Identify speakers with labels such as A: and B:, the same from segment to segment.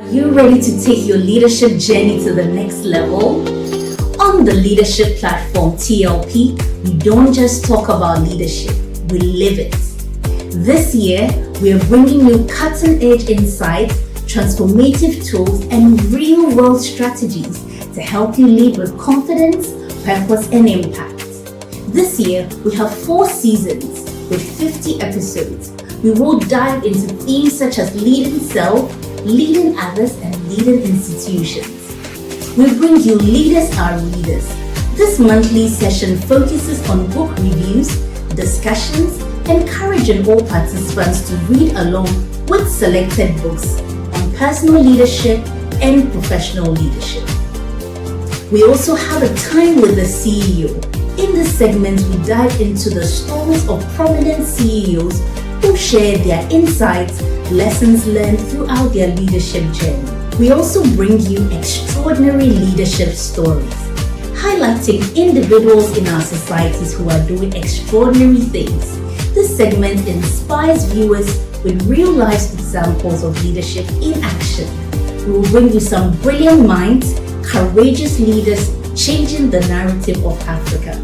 A: Are you ready to take your leadership journey to the next level? On the leadership platform TLP, we don't just talk about leadership, we live it. This year, we are bringing you cutting-edge insights, transformative tools, and real-world strategies to help you lead with confidence, purpose, and impact. This year, we have 4 seasons with 50 episodes. We will dive into themes such as leading self, leading others, and leading institutions. We bring you Leaders Are Readers. This monthly session focuses on book reviews, discussions, encouraging all participants to read along with selected books on personal leadership and professional leadership. We also have a time with the CEO. In this segment, we dive into the stories of prominent CEOs who share their insights, lessons learned throughout their leadership journey. We also bring you extraordinary leadership stories, highlighting individuals in our societies who are doing extraordinary things. This segment inspires viewers with real-life examples of leadership in action. We will bring you some brilliant minds, courageous leaders changing the narrative of Africa.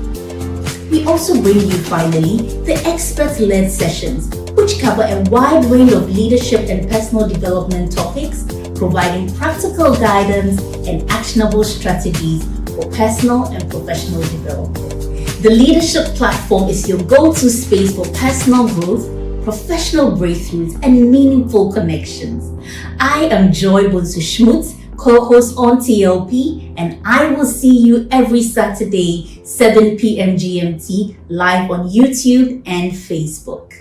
A: We also bring you finally the expert-led sessions, which cover a wide range of leadership and personal development topics, providing practical guidance and actionable strategies for personal and professional development. The leadership platform is your go-to space for personal growth, professional breakthroughs, and meaningful connections. I am Joy Schmutz Bonsu, co-host on TLP, and I will see you every Saturday, 7 p.m. GMT, live on YouTube and Facebook.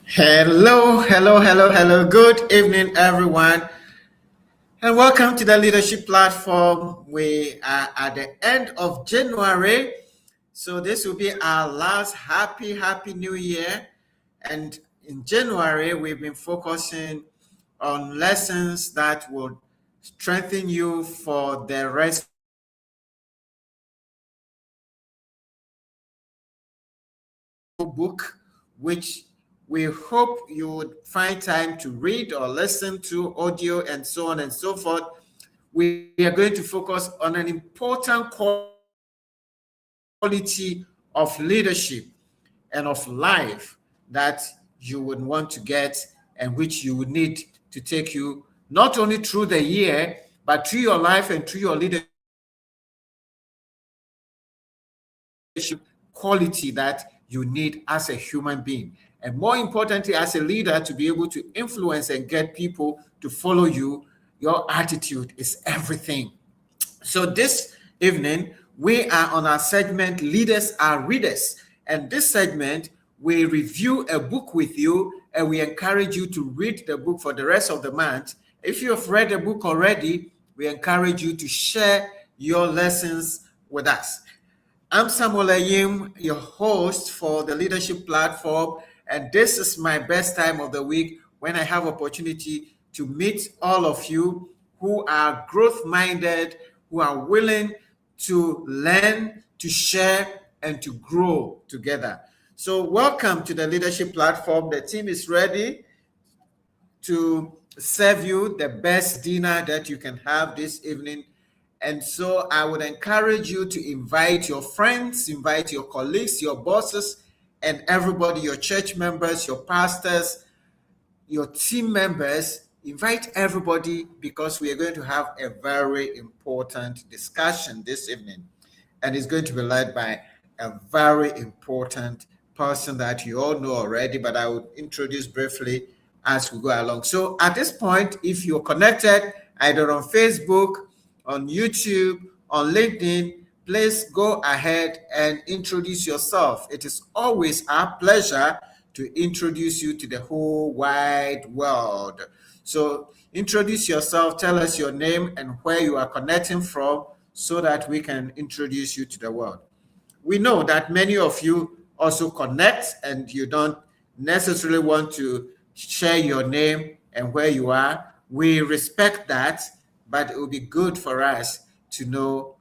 B: Hello. Good evening, everyone. And welcome to the Leadership Platform. We are at the end of January. So this will be our last happy new year. And in January, we've been focusing on lessons that will strengthen you for the rest of the book, which we hope you would find time to read or listen to audio and so on and so forth. We are going to focus on an important quality of leadership and of life that you would want to get and which you would need to take you not only through the year, but through your life and through your leadership quality that you need as a human being. And more importantly, as a leader, to be able to influence and get people to follow you, your attitude is everything. So this evening, we are on our segment, Leaders Are Readers. And this segment, we review a book with you, and we encourage you to read the book for the rest of the month. If you have read the book already, we encourage you to share your lessons with us. I'm Samuel Ayim, your host for the Leadership Platform, and this is my best time of the week when I have opportunity to meet all of you who are growth-minded, who are willing to learn, to share, and to grow together. So welcome to the Leadership Platform. The team is ready to serve you the best dinner that you can have this evening. And so I would encourage you to invite your friends, invite your colleagues, your bosses, and everybody, your church members, your pastors, your team members. Invite everybody because we are going to have a very important discussion this evening. And it's going to be led by a very important person that you all know already, but I will introduce briefly as we go along. So at this point, if you're connected either on Facebook, on YouTube, on LinkedIn, please go ahead and introduce yourself. It is always our pleasure to introduce you to the whole wide world. So introduce yourself, tell us your name and where you are connecting from so that we can introduce you to the world. We know that many of you also connect and you don't necessarily want to share your name and where you are. We respect that, but it will be good for us to know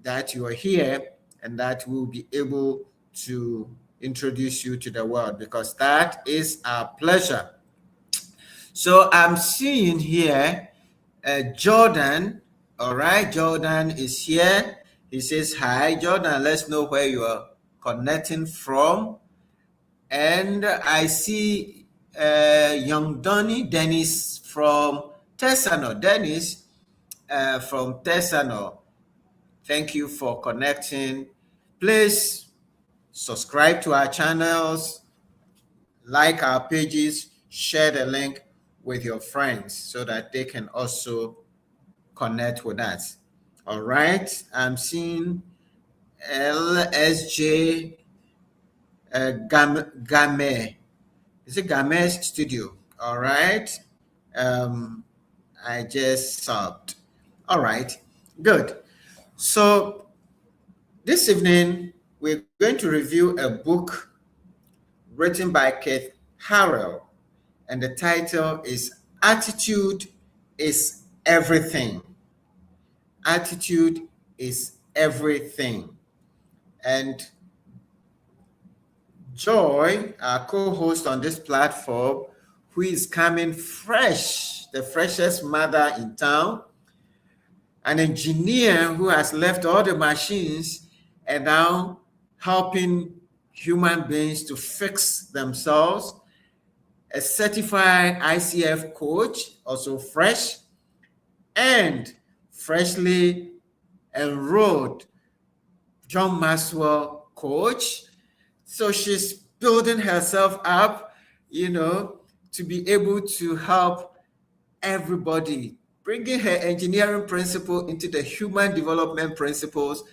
B: that you are here and that we'll be able to introduce you to the world because that is our pleasure. So I'm seeing here Jordan. All right, Jordan is here. He says hi. Jordan, let's know where you are connecting from. And I see young Dennis from Tesano. Dennis from Tesano, thank you for connecting. Please subscribe to our channels, like our pages, share the link with your friends so that they can also connect with us. All right, I'm seeing LSJ Game. Is it Game's studio? All right. Um, I just subbed. All right, good. So this evening, we're going to review a book written by Keith Harrell, and the title is Attitude is Everything. Attitude is Everything. And Joy, our co-host on this platform, who is coming fresh, the freshest mother in town, an engineer who has left all the machines and now helping human beings to fix themselves, a certified ICF coach, also fresh, and freshly enrolled John Maxwell coach. So she's building herself up, to be able to help everybody, bringing her engineering principle into the human development principles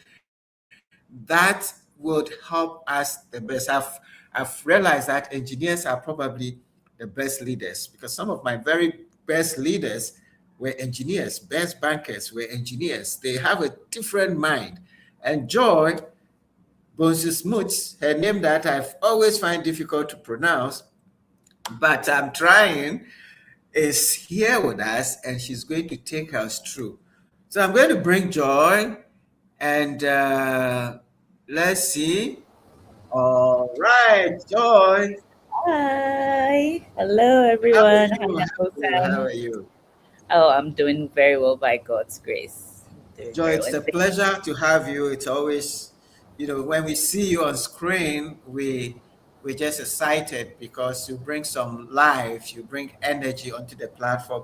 B: that would help us the best. I've realized that engineers are probably the best leaders because some of my very best leaders were engineers, best bankers were engineers. They have a different mind. And Joy Bonsu, her name that I've always find difficult to pronounce, but I'm trying, is here with us and she's going to take us through. So I'm going to bring Joy and let's see. All right, Joy.
C: Hi. Hello,
B: How are
C: everyone.
B: you?
C: Hi, Uncle
B: How
C: Sam.
B: are you?
C: Oh, I'm doing very well by God's grace. Doing
B: Joy,
C: very
B: it's
C: well.
B: a pleasure to have you. It's always, when we see you on screen, we're just excited because you bring some life, you bring energy onto the platform.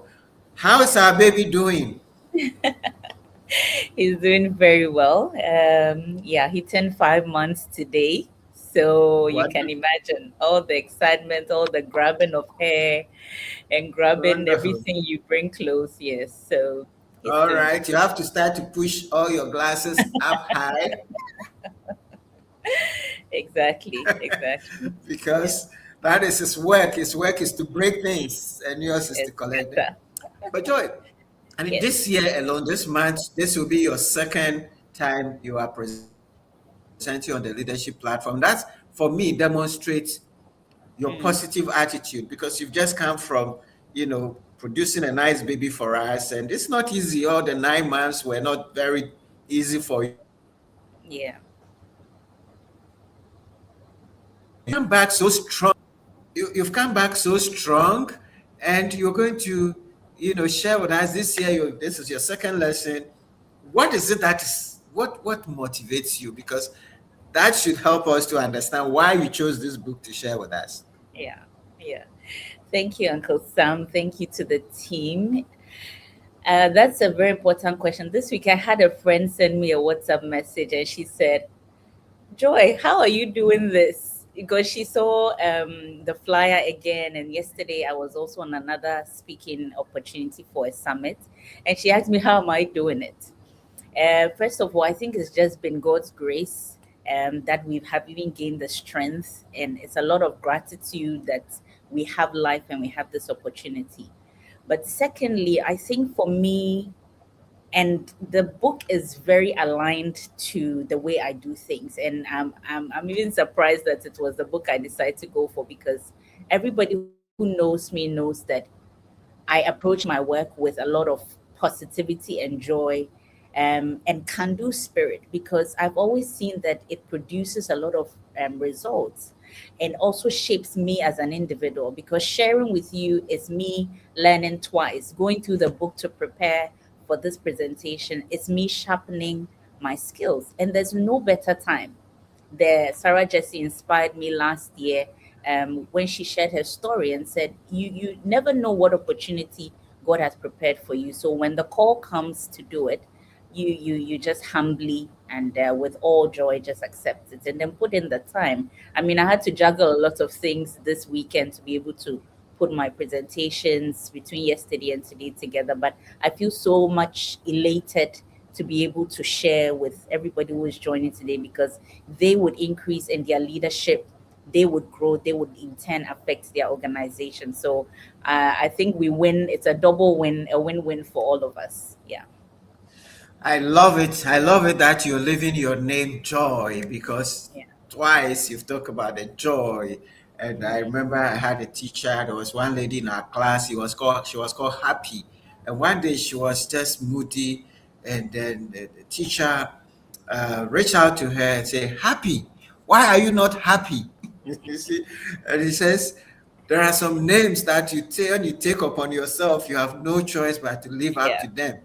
B: How is our baby doing?
C: He's doing very well. Yeah, he turned 5 months today. So you can
B: Wonderful.
C: imagine all the excitement, all the grabbing of hair and grabbing
B: Wonderful.
C: everything you bring close. Yes. So he's
B: All
C: doing
B: right, you have to start to push all your glasses up high
C: exactly, exactly. Yeah,
B: because that is his work. His work is to break things, and yours is to
C: it's
B: collect them.
C: better.
B: But Joy, I mean,
C: Yes.
B: this year alone, this month, this will be your second time you are presenting on the leadership platform. That's, for me, demonstrates your positive
C: Mm,
B: attitude because you've just come from, producing a nice baby for us. And it's not easy. All the 9 months were not very easy for you. But you've come back so strong.
C: yeah.
B: You've come back so strong, and you're going to, share with us this year. This is your second lesson. What is it that is what motivates you? Because that should help us to understand why you chose this book to share with us.
C: Yeah. Yeah. Thank you, Uncle Sam. Thank you to the team. That's a very important question. This week, I had a friend send me a WhatsApp message and she said, Joy, how are you doing this? because she saw the flyer again, and yesterday I was also on another speaking opportunity for a summit, and she asked me how am I doing it. First of all, I think it's just been God's grace that we have even gained the strength, and it's a lot of gratitude that we have life and we have this opportunity. But secondly, I think for me, and the book is very aligned to the way I do things, and I'm even surprised that it was the book I decided to go for, because everybody who knows me knows that I approach my work with a lot of positivity and joy, and can do spirit, because I've always seen that it produces a lot of results, and also shapes me as an individual, because sharing with you is me learning twice. Going through the book to prepare for this presentation is me sharpening my skills, and there's no better time. The Sarah Jessie inspired me last year, when she shared her story and said, "You never know what opportunity God has prepared for you. So when the call comes to do it, you just humbly and with all joy just accept it, and then put in the time." I mean, I had to juggle a lot of things this weekend to be able to put my presentations between yesterday and today together, but I feel so much elated to be able to share with everybody who is joining today, because they would increase in their leadership, they would grow, they would in turn affect their organization. So I think we win. It's a double win, a win-win for all of us. Yeah.
B: I love it. I love it that you're leaving your name Joy, because
C: Yeah.
B: twice you've talked about the joy. And I remember I had a teacher. There was one lady in our class. She was called Happy. And one day she was just moody, and then the teacher reached out to her and said, "Happy, why are you not happy?" You see, and he says, "There are some names that when you take upon yourself, you have no choice but to live up
C: Yeah.
B: to them."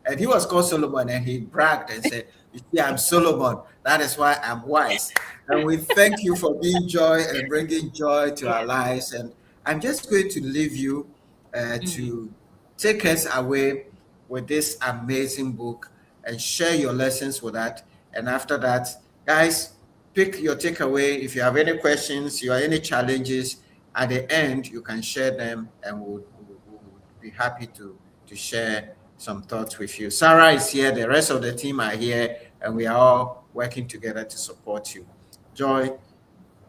B: And he was called Solomon, and he bragged and said, "You see, I'm Solomon. That is why I'm wise." And we thank you for being joy and bringing joy to our
C: Yeah.
B: lives. And I'm just going to leave you
C: Mm.
B: to take us away with this amazing book and share your lessons with that. And after that, guys, pick your takeaway. If you have any questions, you have any challenges, at the end, you can share them, and we'll be happy to share some thoughts with you. Sarah is here, the rest of the team are here, and we are all working together to support you. Joy,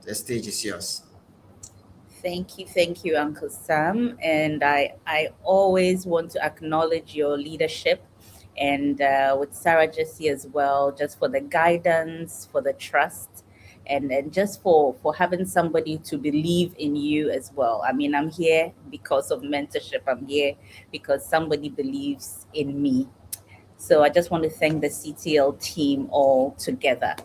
B: the stage is yours.
C: Thank you, Uncle Sam. And I always want to acknowledge your leadership, and with Sarah Jessie as well, just for the guidance, for the trust, and just for having somebody to believe in you as well. I mean, I'm here because of mentorship. I'm here because somebody believes in me. So I just want to thank the CTL team all together.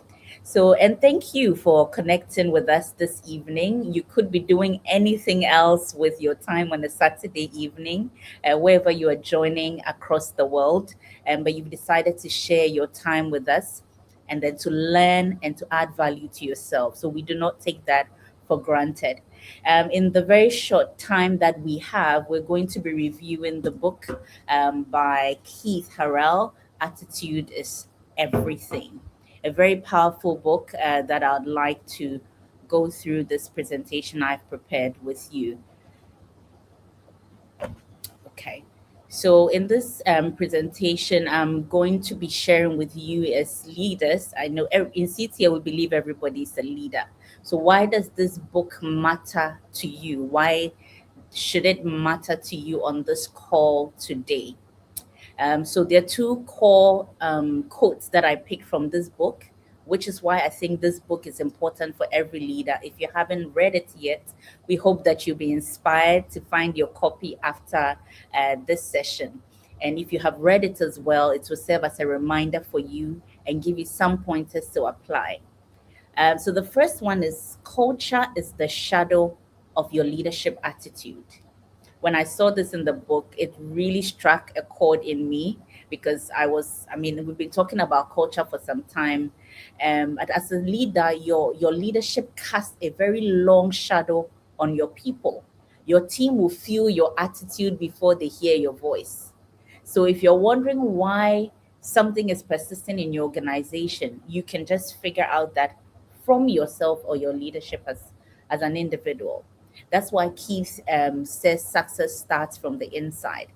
C: So, and thank you for connecting with us this evening. You could be doing anything else with your time on a Saturday evening, wherever you are joining across the world, but you've decided to share your time with us, and then to learn and to add value to yourself. So we do not take that for granted. In the very short time that we have, we're going to be reviewing the book by Keith Harrell, Attitude is Everything. A very powerful book that I'd like to go through this presentation I've prepared with you. Okay. So in this presentation, I'm going to be sharing with you as leaders. I know in CTA we believe everybody is a leader. So why does this book matter to you? Why should it matter to you on this call today? So there are two core quotes that I picked from this book, which is why I think this book is important for every leader. If you haven't read it yet, we hope that you'll be inspired to find your copy after this session. And if you have read it as well, it will serve as a reminder for you and give you some pointers to apply. So the first one is: culture is the shadow of your leadership attitude. When I saw this in the book, it really struck a chord in me, because I mean, we've been talking about culture for some time. But as a leader, your leadership casts a very long shadow on your people. Your team will feel your attitude before they hear your voice. So if you're wondering why something is persistent in your organization, you can just figure out that from yourself or your leadership as an individual. That's why Keith says success starts from the inside.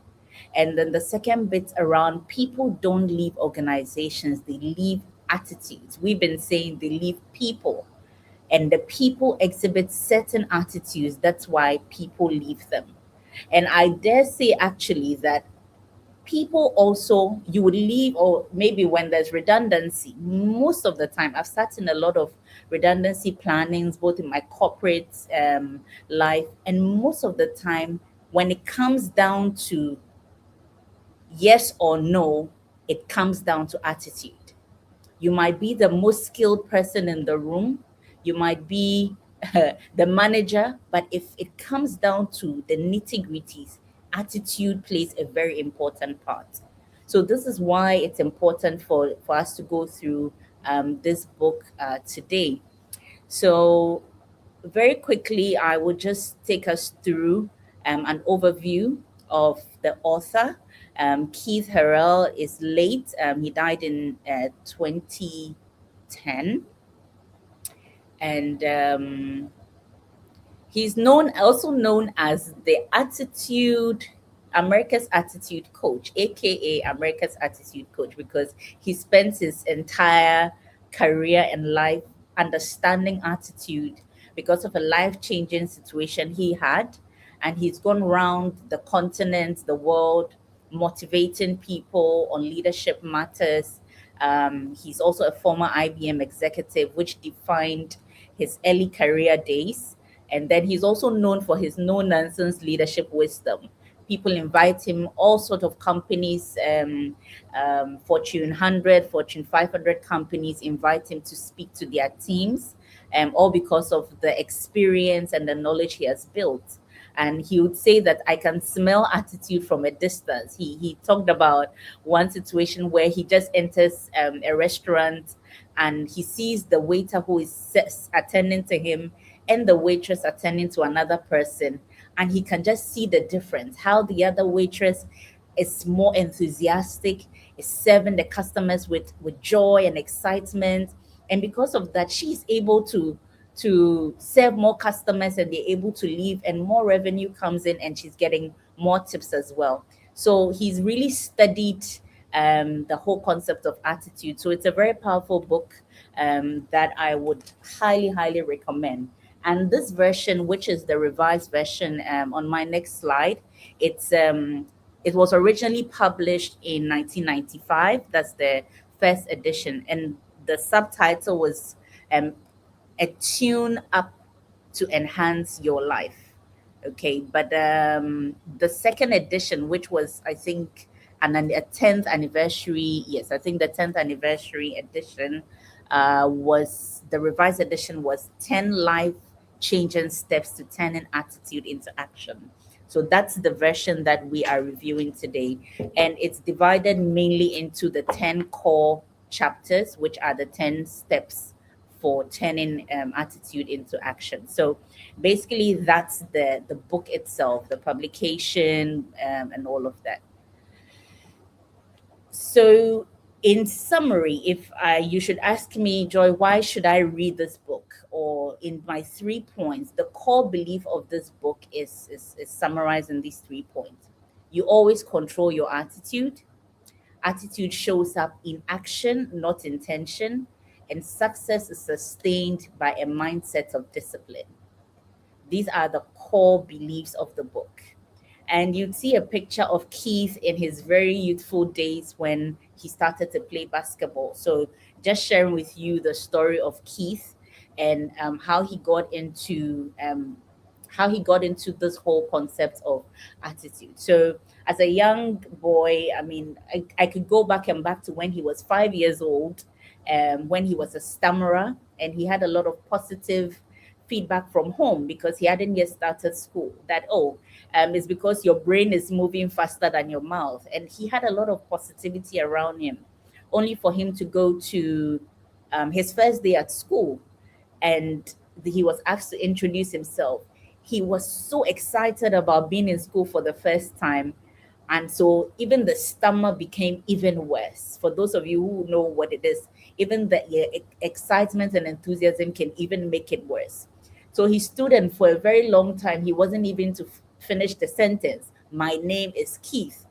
C: And then the second bit around people don't leave organizations, they leave attitudes. We've been saying they leave people, and the people exhibit certain attitudes. That's why people leave them. And I dare say, actually, that people also, you would leave, or maybe when there's redundancy, most of the time, I've sat in a lot of redundancy plannings, both in my corporate life, and most of the time, when it comes down to yes or no, it comes down to attitude. You might be the most skilled person in the room, you might be the manager, but if it comes down to the nitty gritties, attitude plays a very important part. So, this is why it's important for us to go through this book today. So, very quickly, I will just take us through an overview of the author. Keith Harrell is late. He died in 2010. And he's also known as the America's Attitude Coach, aka America's Attitude Coach, because he spent his entire career and life understanding attitude because of a life-changing situation he had. And he's gone around the continent, the world, motivating people on leadership matters. He's also a former IBM executive, which defined his early career days. And then he's also known for his no-nonsense leadership wisdom. People invite him, all sort of companies, Fortune 100, Fortune 500 companies invite him to speak to their teams, all because of the experience and the knowledge he has built. And he would say that I can smell attitude from a distance. He talked about one situation where he just enters a restaurant and he sees the waiter who is attending to him and the waitress attending to another person. And he can just see the difference, how the other waitress is more enthusiastic, is serving the customers with joy and excitement. And because of that, she's able to serve more customers and they're able to leave, and more revenue comes in and she's getting more tips as well. So he's really studied the whole concept of attitude. So it's a very powerful book that I would highly recommend. And this version, which is the revised version, on my next slide, it was originally published in 1995. That's the first edition, and the subtitle was a tune up to enhance your life. Okay, but the second edition, which was, I think, a 10th anniversary, yes, I think the 10th anniversary edition, was the revised edition was 10 life changing steps to turning attitude into action. So that's the version that we are reviewing today. And it's divided mainly into the 10 core chapters, which are the 10 steps for turning attitude into action. So basically, that's the book itself, the publication, and all of that. So, in summary, if you should ask me, Joy, why should I read this book? Or in my 3 points, the core belief of this book is summarized in these 3 points. You always control your attitude. Attitude shows up in action, not intention. And success is sustained by a mindset of discipline. These are the core beliefs of the book. And you'd see a picture of Keith in his very youthful days when he started to play basketball. So just sharing with you the story of Keith and how he got into this whole concept of attitude. So as a young boy, I mean, I could go back to when he was 5 years old, when he was a stammerer, and he had a lot of positive feedback from home because he hadn't yet started school, that it's because your brain is moving faster than your mouth. And he had a lot of positivity around him, only for him to go to his first day at school, and he was asked to introduce himself. He was so excited about being in school for the first time. And so even the stammer became even worse. For those of you who know what it is, even the excitement and enthusiasm can even make it worse. So he stood, and for a very long time, he wasn't even to finish the sentence. My name is Keith.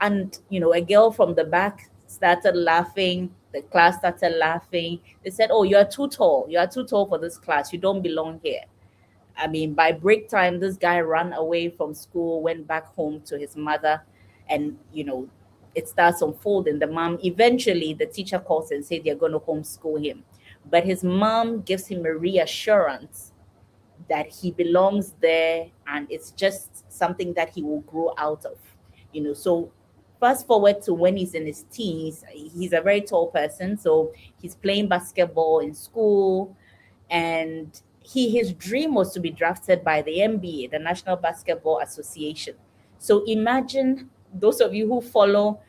C: And, a girl from the back started laughing. The class started laughing. They said, "Oh, you are too tall. You are too tall for this class. You don't belong here." I mean, by break time, this guy ran away from school, went back home to his mother, and it starts unfolding. The mom, eventually, the teacher calls and said they're going to homeschool him, but his mom gives him a reassurance that he belongs there, and it's just something that he will grow out of. So fast forward to when he's in his teens, he's a very tall person, so he's playing basketball in school, and his dream was to be drafted by the NBA, the National Basketball Association. So imagine, those of you who follow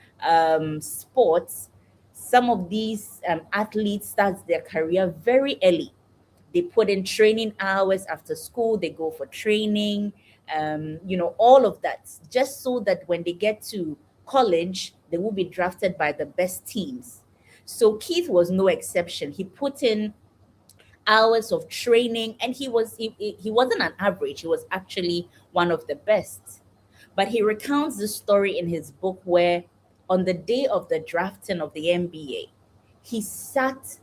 C: sports, some of these athletes start their career very early. They put in training hours after school, they go for training, all of that, just so that when they get to college, they will be drafted by the best teams. So Keith was no exception. He put in hours of training, and he wasn't an average. He was actually one of the best. But he recounts the story in his book where on the day of the drafting of the NBA, he sat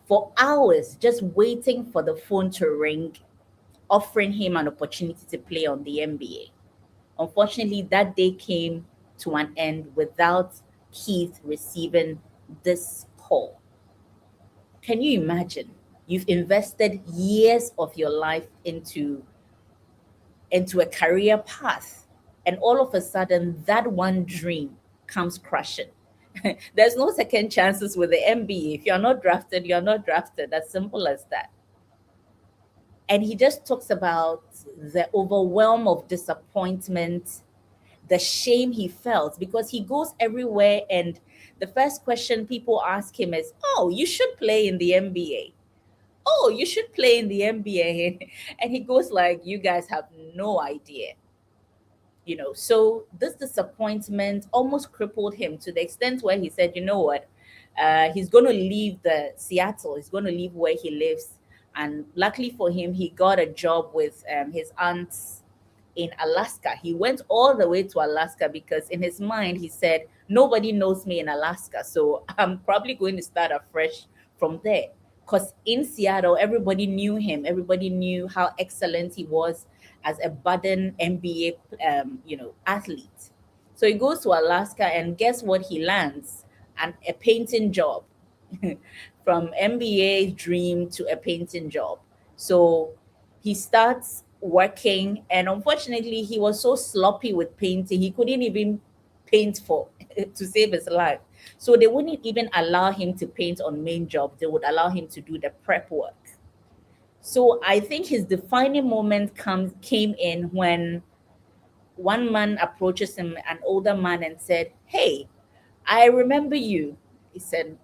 C: for hours just waiting for the phone to ring, offering him an opportunity to play on the NBA. Unfortunately, that day came to an end without Keith receiving this call. Can you imagine? You've invested years of your life into a career path, and all of a sudden that one dream comes crashing. There's no second chances with the NBA. If you're not drafted, you're not drafted. As simple as that. And he just talks about the overwhelm of disappointment, the shame he felt, because he goes everywhere, and the first question people ask him is, "Oh, you should play in the NBA. Oh, you should play in the NBA." And he goes like, "You guys have no idea." So this disappointment almost crippled him to the extent where he said, "You know what, he's going to leave the Seattle, he's going to leave where he lives." And luckily for him, he got a job with his aunts in Alaska. He went all the way to Alaska because in his mind he said, "Nobody knows me in Alaska, so I'm probably going to start afresh from there." Because in Seattle, everybody knew him. Everybody knew how excellent he was as a budding NBA, athlete. So he goes to Alaska, and guess what? He lands a painting job, from NBA dream to a painting job. So he starts working, and unfortunately, he was so sloppy with painting, he couldn't even paint for to save his life. So they wouldn't even allow him to paint on main job. They would allow him to do the prep work. So I think his defining moment came in when one man approaches him, an older man, and said, "Hey, I remember you." He said,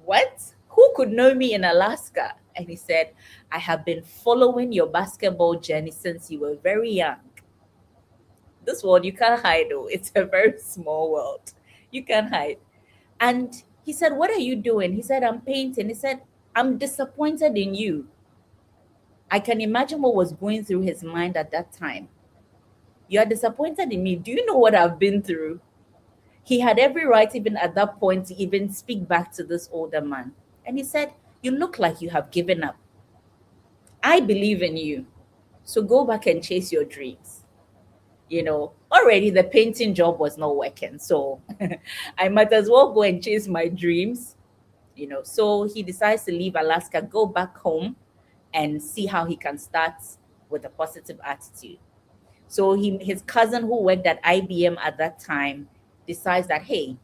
C: "What? Who could know me in Alaska?" And he said, "I have been following your basketball journey since you were very young." This world, you can't hide, though. It's a very small world. You can't hide. And he said, "What are you doing?" He said, "I'm painting." He said, "I'm disappointed in you." I can imagine what was going through his mind at that time. "You are disappointed in me. Do you know what I've been through?" He had every right, even at that point, to even speak back to this older man. And he said, "You look like you have given up. I believe in you. So go back and chase your dreams." Already the painting job was not working. So I might as well go and chase my dreams. So he decides to leave Alaska, go back home, and see how he can start with a positive attitude. So his cousin, who worked at IBM at that time, decides that, "Hey,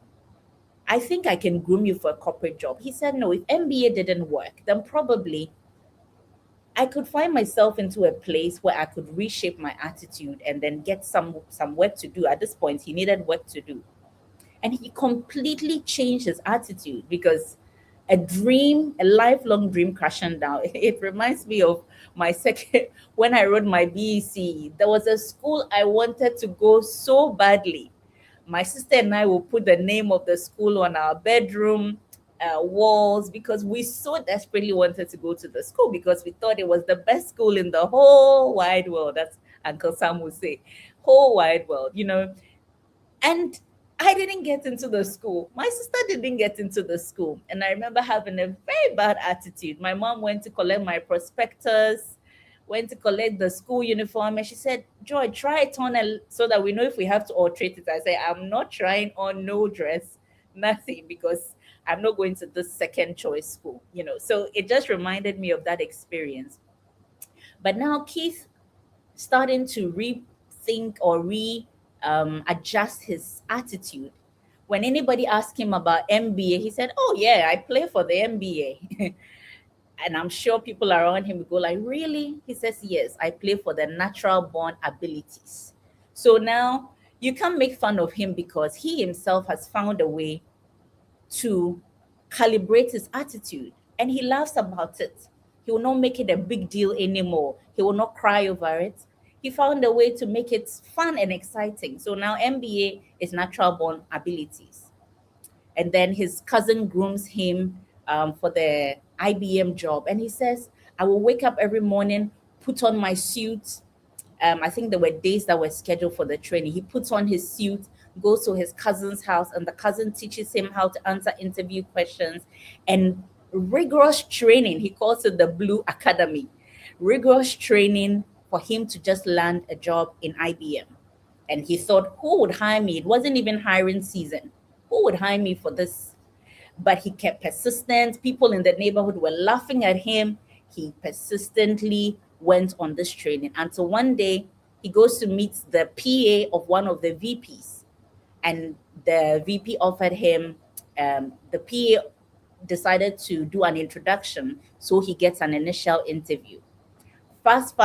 C: I think I can groom you for a corporate job." He said, "No, if MBA didn't work, then probably I could find myself into a place where I could reshape my attitude and then get some work to do." At this point, he needed work to do. And he completely changed his attitude because a lifelong dream crashing down. It reminds me of my second, when I wrote my BEC, there was a school I wanted to go so badly. My sister and I will put the name of the school on our bedroom. walls because we so desperately wanted to go to the school because we thought it was the best school in the whole wide world. That's Uncle Sam would say, whole wide world, you know. And I didn't get into the school. My sister didn't get into the school. And I remember having a very bad attitude. My mom went to collect my prospectus, went to collect the school uniform, and she said, Joy, try it on so that we know if we have to alterate it. I said, I'm not trying on no dress, nothing, because I'm not going to this second choice school, you know. So it just reminded me of that experience. But now Keith starting to rethink or adjust his attitude. When anybody asked him about MBA, he said, "Oh yeah, I play for the MBA." And I'm sure people around him will go like, "Really?" He says, "Yes, I play for the natural born abilities." So now you can't make fun of him because he himself has found a way to calibrate his attitude and he laughs about it. He will not make it a big deal anymore. He will not cry over it. He found a way to make it fun and exciting. So now MBA is natural born abilities. And then his cousin grooms him for the IBM job. And he says, I will wake up every morning, put on my suit. I think there were days that were scheduled for the training. He puts on his suit, goes to his cousin's house, and the cousin teaches him how to answer interview questions and rigorous training. He calls it the Blue Academy. Rigorous training for him to just land a job in IBM. And he thought, who would hire me? It wasn't even hiring season. Who would hire me for this? But he kept persistent. People in the neighborhood were laughing at him. He persistently went on this training until one day he goes to meet the PA of one of the VPs. And the VP offered him, the PA decided to do an introduction so he gets an initial interview. Fast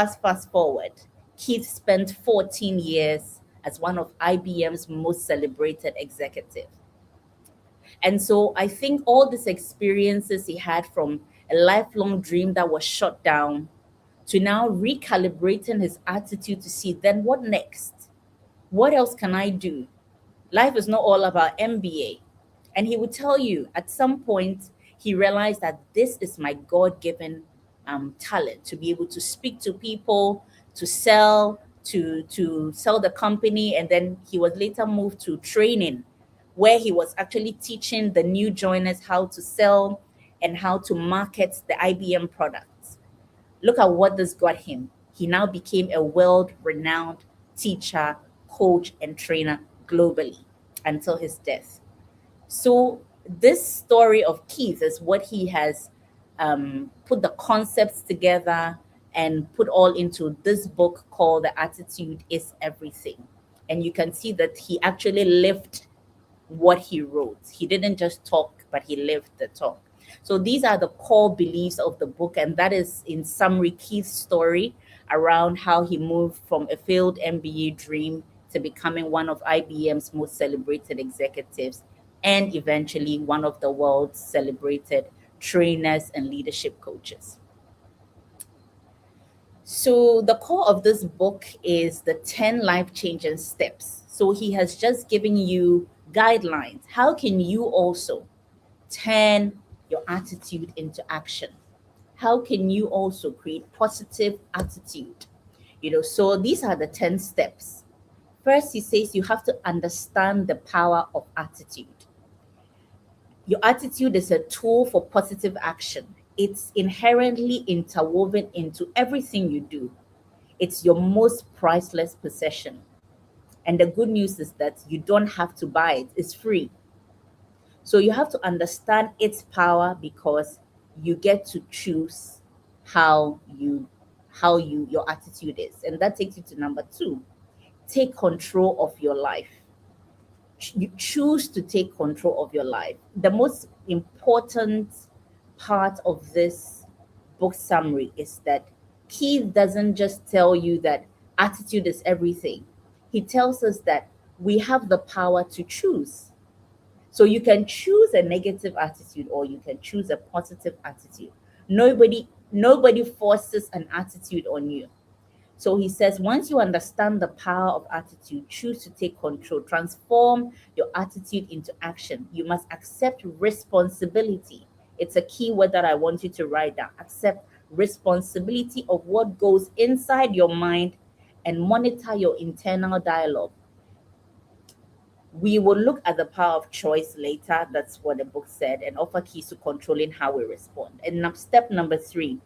C: forward. Keith spent 14 years as one of IBM's most celebrated executives. And so I think all these experiences he had from a lifelong dream that was shut down to now recalibrating his attitude to see then what next? What else can I do? Life is not all about MBA. And he would tell you at some point, he realized that this is my God given talent to be able to speak to people, to sell, to sell the company. And then he was later moved to training, where he was actually teaching the new joiners how to sell and how to market the IBM products. Look at what this got him. He now became a world renowned teacher, coach, and trainer globally until his death. So, this story of Keith is what he has put the concepts together and put all into this book called The Attitude is Everything. And you can see that he actually lived what he wrote. He didn't just talk, but he lived the talk. So these are the core beliefs of the book, and that is, in summary, Keith's story around how he moved from a failed MBA dream to becoming one of IBM's most celebrated executives and eventually one of the world's celebrated trainers and leadership coaches. So the core of this book is the 10 life-changing steps. So he has just given you guidelines. How can you also turn your attitude into action? How can you also create positive attitude? So these are the 10 steps. First, he says you have to understand the power of attitude. Your attitude is a tool for positive action. It's inherently interwoven into everything you do. It's your most priceless possession. And the good news is that you don't have to buy it, it's free. So you have to understand its power because you get to choose how your attitude is. And that takes you to number 2. Take control of your life. You choose to take control of your life. The most important part of this book summary is that Keith doesn't just tell you that attitude is everything. He tells us that we have the power to choose. So you can choose a negative attitude or you can choose a positive attitude. Nobody forces an attitude on you. So he says, once you understand the power of attitude, choose to take control, transform your attitude into action. You must accept responsibility. It's a key word that I want you to write down. Accept responsibility of what goes inside your mind and monitor your internal dialogue. We will look at the power of choice later. That's what the book said, and offer keys to controlling how we respond. And step number 3,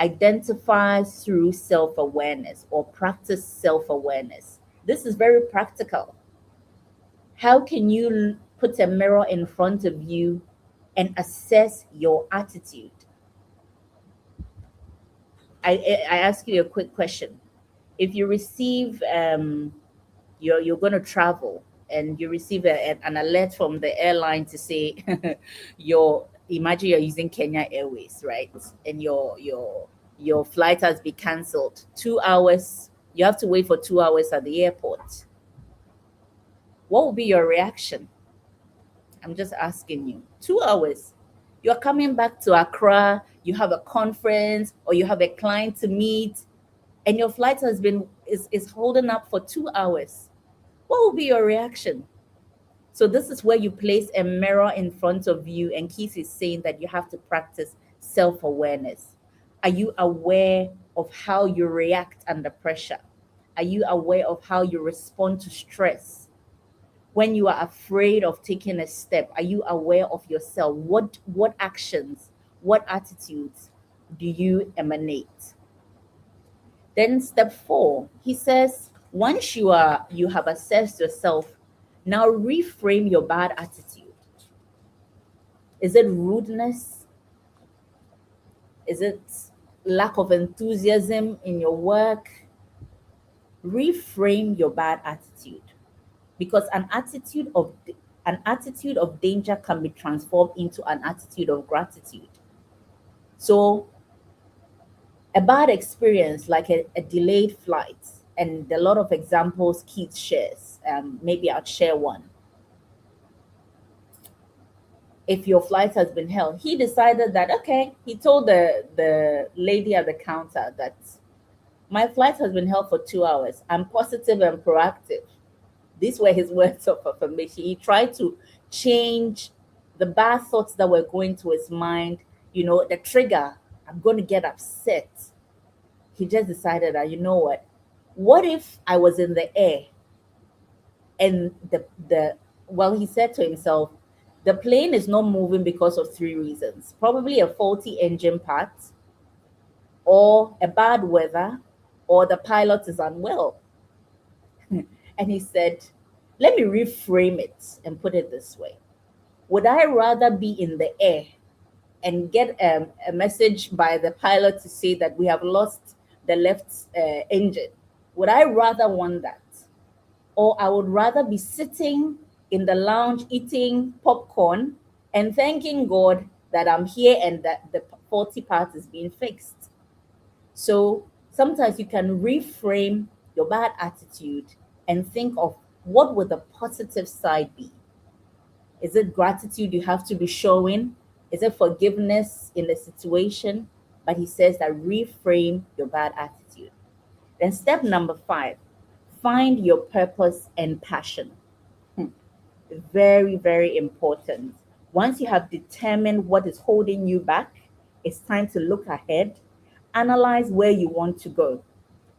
C: identify through self-awareness or practice self-awareness. This is very practical. How can you put a mirror in front of you and assess your attitude? I ask you a quick question. If you receive you're going to travel and you receive an alert from the airline to say imagine you're using Kenya Airways, right? And your flight has been cancelled. 2 hours, you have to wait for 2 hours at the airport. What will be your reaction? I'm just asking you. 2 hours. You're coming back to Accra, you have a conference or you have a client to meet, and your flight is holding up for 2 hours. What will be your reaction? So this is where you place a mirror in front of you, and Keith is saying that you have to practice self-awareness. Are you aware of how you react under pressure? Are you aware of how you respond to stress? When you are afraid of taking a step, are you aware of yourself? What actions, what attitudes do you emanate? Then step 4, he says, once you have assessed yourself, now reframe your bad attitude. Is it rudeness? Is it lack of enthusiasm in your work? Reframe your bad attitude, because an attitude of danger can be transformed into an attitude of gratitude. So a bad experience, like a delayed flight, and a lot of examples Keith shares. Maybe I'll share one. If your flight has been held, he decided that, okay, he told the lady at the counter that my flight has been held for 2 hours. I'm positive and proactive. These were his words of affirmation. He tried to change the bad thoughts that were going to his mind, the trigger, I'm going to get upset. He just decided that, what if I was in the air and he said to himself, the plane is not moving because of 3 reasons. Probably a faulty engine part, or a bad weather, or the pilot is unwell. And he said, let me reframe it and put it this way. Would I rather be in the air and get a message by the pilot to say that we have lost the left engine? Would I rather want that? Or I would rather be sitting in the lounge eating popcorn and thanking God that I'm here and that the faulty part is being fixed? So sometimes you can reframe your bad attitude and think of, what would the positive side be? Is it gratitude you have to be showing? Is it forgiveness in the situation? But he says that reframe your bad attitude. Then step number 5, find your purpose and passion. Very, very important. Once you have determined what is holding you back, it's time to look ahead, analyze where you want to go.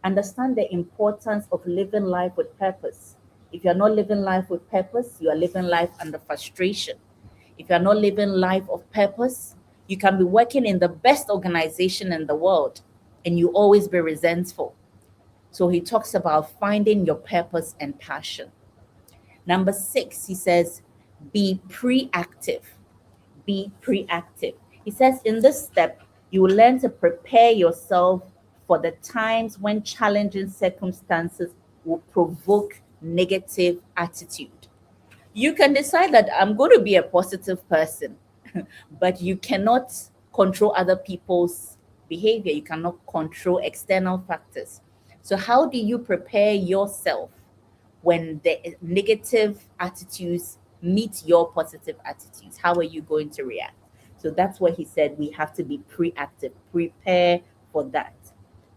C: Understand the importance of living life with purpose. If you're not living life with purpose, you are living life under frustration. If you're not living life of purpose, you can be working in the best organization in the world and you always be resentful. So he talks about finding your purpose and passion. Number 6, he says, be proactive. Be proactive. He says in this step, you will learn to prepare yourself for the times when challenging circumstances will provoke negative attitude. You can decide that I'm going to be a positive person, but you cannot control other people's behavior. You cannot control external factors. So how do you prepare yourself when the negative attitudes meet your positive attitudes? How are you going to react? So that's what he said. We have to be proactive, prepare for that.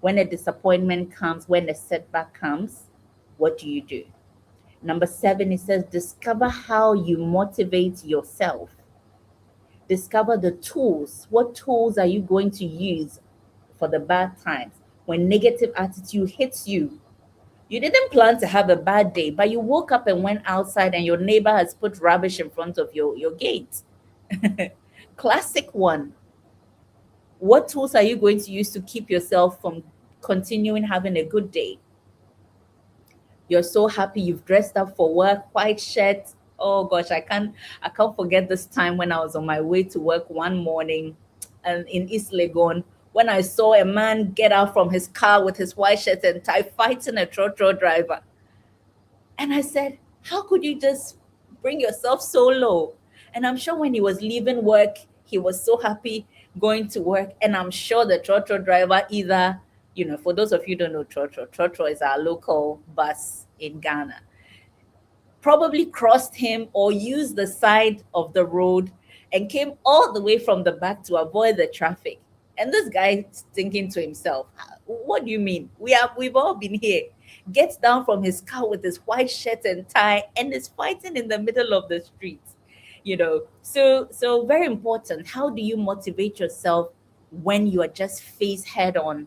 C: When a disappointment comes, when a setback comes, what do you do? Number 7, it says, discover how you motivate yourself. Discover the tools. What tools are you going to use for the bad times? When negative attitude hits you, you didn't plan to have a bad day, but you woke up and went outside and your neighbor has put rubbish in front of your gate. Classic one. What tools are you going to use to keep yourself from continuing having a good day? You're so happy you've dressed up for work, white shirt. Oh gosh, I can't forget this time when I was on my way to work one morning and in East Legon, when I saw a man get out from his car with his white shirt and tie fighting a trotro driver. And I said, how could you just bring yourself so low? And I'm sure when he was leaving work, he was so happy going to work. And I'm sure the trotro driver either, for those of you who don't know trotro is our local bus in Ghana, probably crossed him or used the side of the road and came all the way from the back to avoid the traffic. And this guy is thinking to himself, what do you mean? We've all been here. Gets down from his car with his white shirt and tie and is fighting in the middle of the street. So very important. How do you motivate yourself when you are just faced head on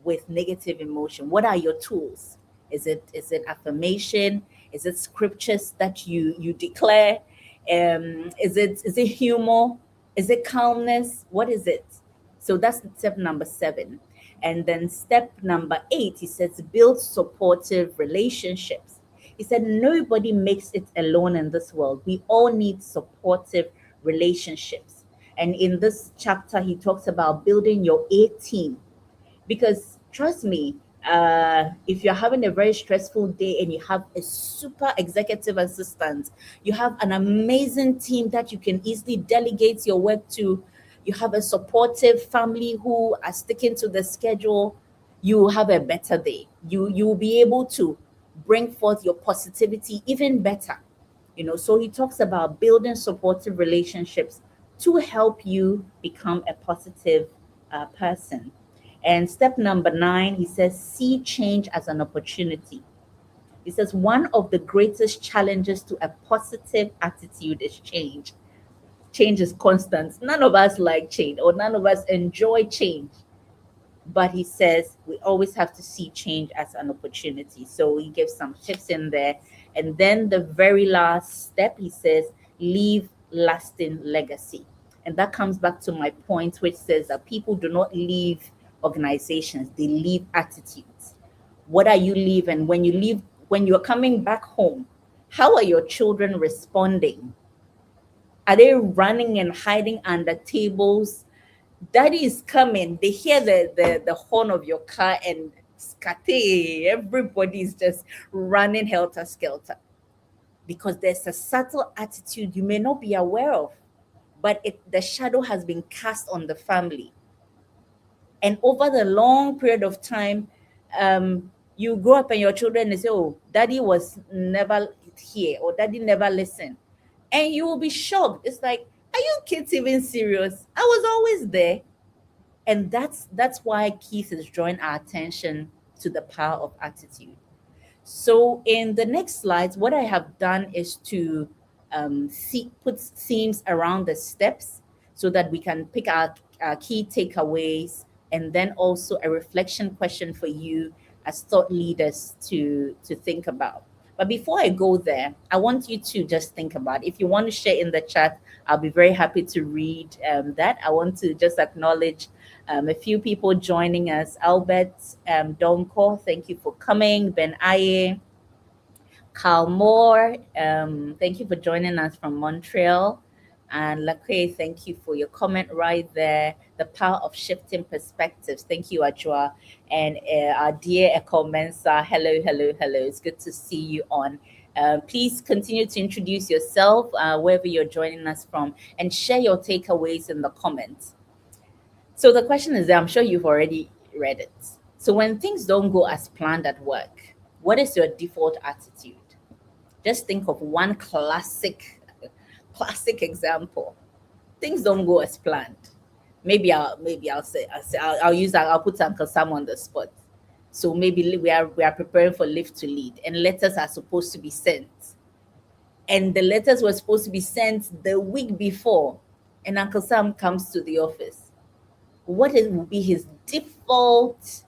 C: with negative emotion? What are your tools? Is it affirmation? Is it scriptures that you declare? Is it humor? Is it calmness? What is it? So that's step number 7. And then step number 8, he says, build supportive relationships. He said, nobody makes it alone in this world. We all need supportive relationships. And in this chapter, he talks about building your A team. Because trust me, if you're having a very stressful day and you have a super executive assistant, you have an amazing team that you can easily delegate your work to, you have a supportive family who are sticking to the schedule, you will have a better day. You will be able to bring forth your positivity even better. So he talks about building supportive relationships to help you become a positive person. And step number 9, he says, see change as an opportunity. He says, one of the greatest challenges to a positive attitude is change. Change is constant. None of us like change, or none of us enjoy change. But he says we always have to see change as an opportunity. So he gives some tips in there. And then the very last step, he says, leave lasting legacy. And that comes back to my point, which says that people do not leave organizations, they leave attitudes. What are you leaving? When you're coming back home, how are your children responding? Are they running and hiding under tables? Daddy is coming. They hear the horn of your car and scate. Everybody is just running helter skelter. Because there's a subtle attitude you may not be aware of, but the shadow has been cast on the family. And over the long period of time, you grow up and your children say, oh, daddy was never here, or daddy never listened. And you will be shocked. It's like, are you kids even serious? I was always there. And that's why Keith is drawing our attention to the power of attitude. So in the next slides, what I have done is to put themes around the steps so that we can pick our key takeaways, and then also a reflection question for you as thought leaders to think about. But before I go there, I want you to just think about, if you want to share in the chat, I'll be very happy to read that. I want to just acknowledge a few people joining us. Albert Donko, thank you for coming. Ben Aye, Carl Moore, thank you for joining us from Montreal. And Lakwe, thank you for your comment right there. The power of shifting perspectives. Thank you, Ajwa. And our dear Eko Mensa, hello. It's good to see you on. Please continue to introduce yourself wherever you're joining us from, and share your takeaways in the comments. So the question is there, I'm sure you've already read it. So when things don't go as planned at work, what is your default attitude? Just think of one classic example. Things don't go as planned. Maybe I'll use that. I'll put Uncle Sam on the spot. So maybe we are preparing for lift to lead, and letters are supposed to be sent. And the letters were supposed to be sent the week before. And Uncle Sam comes to the office. Will be his default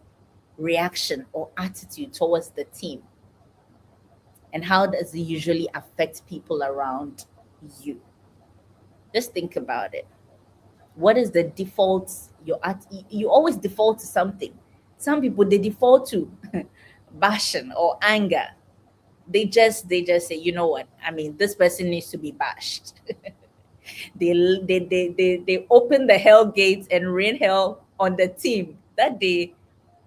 C: reaction or attitude towards the team? And how does it usually affect people around you? Just think about it. What is the default? You always default to something. Some people, they default to bashing or anger. They just say, you know what? I mean, this person needs to be bashed. They open the hell gates and rain hell on the team. That day,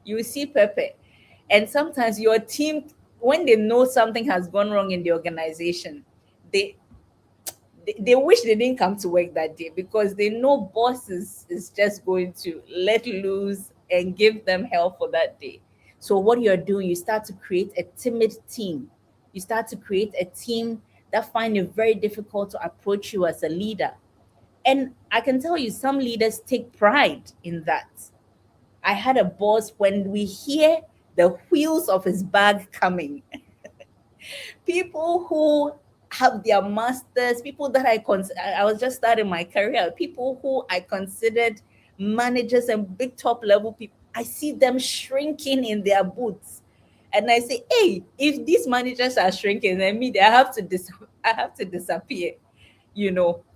C: you will see Pepe. And sometimes your team, when they know something has gone wrong in the organization, they they wish they didn't come to work that day, because they know boss is just going to let loose and give them hell for that day. So what you're doing, you start to create a timid team. You start to create a team that find it very difficult to approach you as a leader. And I can tell you, some leaders take pride in that. I had a boss, when we hear the wheels of his bag coming, people who have their masters, people that I was just starting my career, people who I considered managers and big top level people, I see them shrinking in their boots. And I say, hey, if these managers are shrinking, then me, I have to disappear.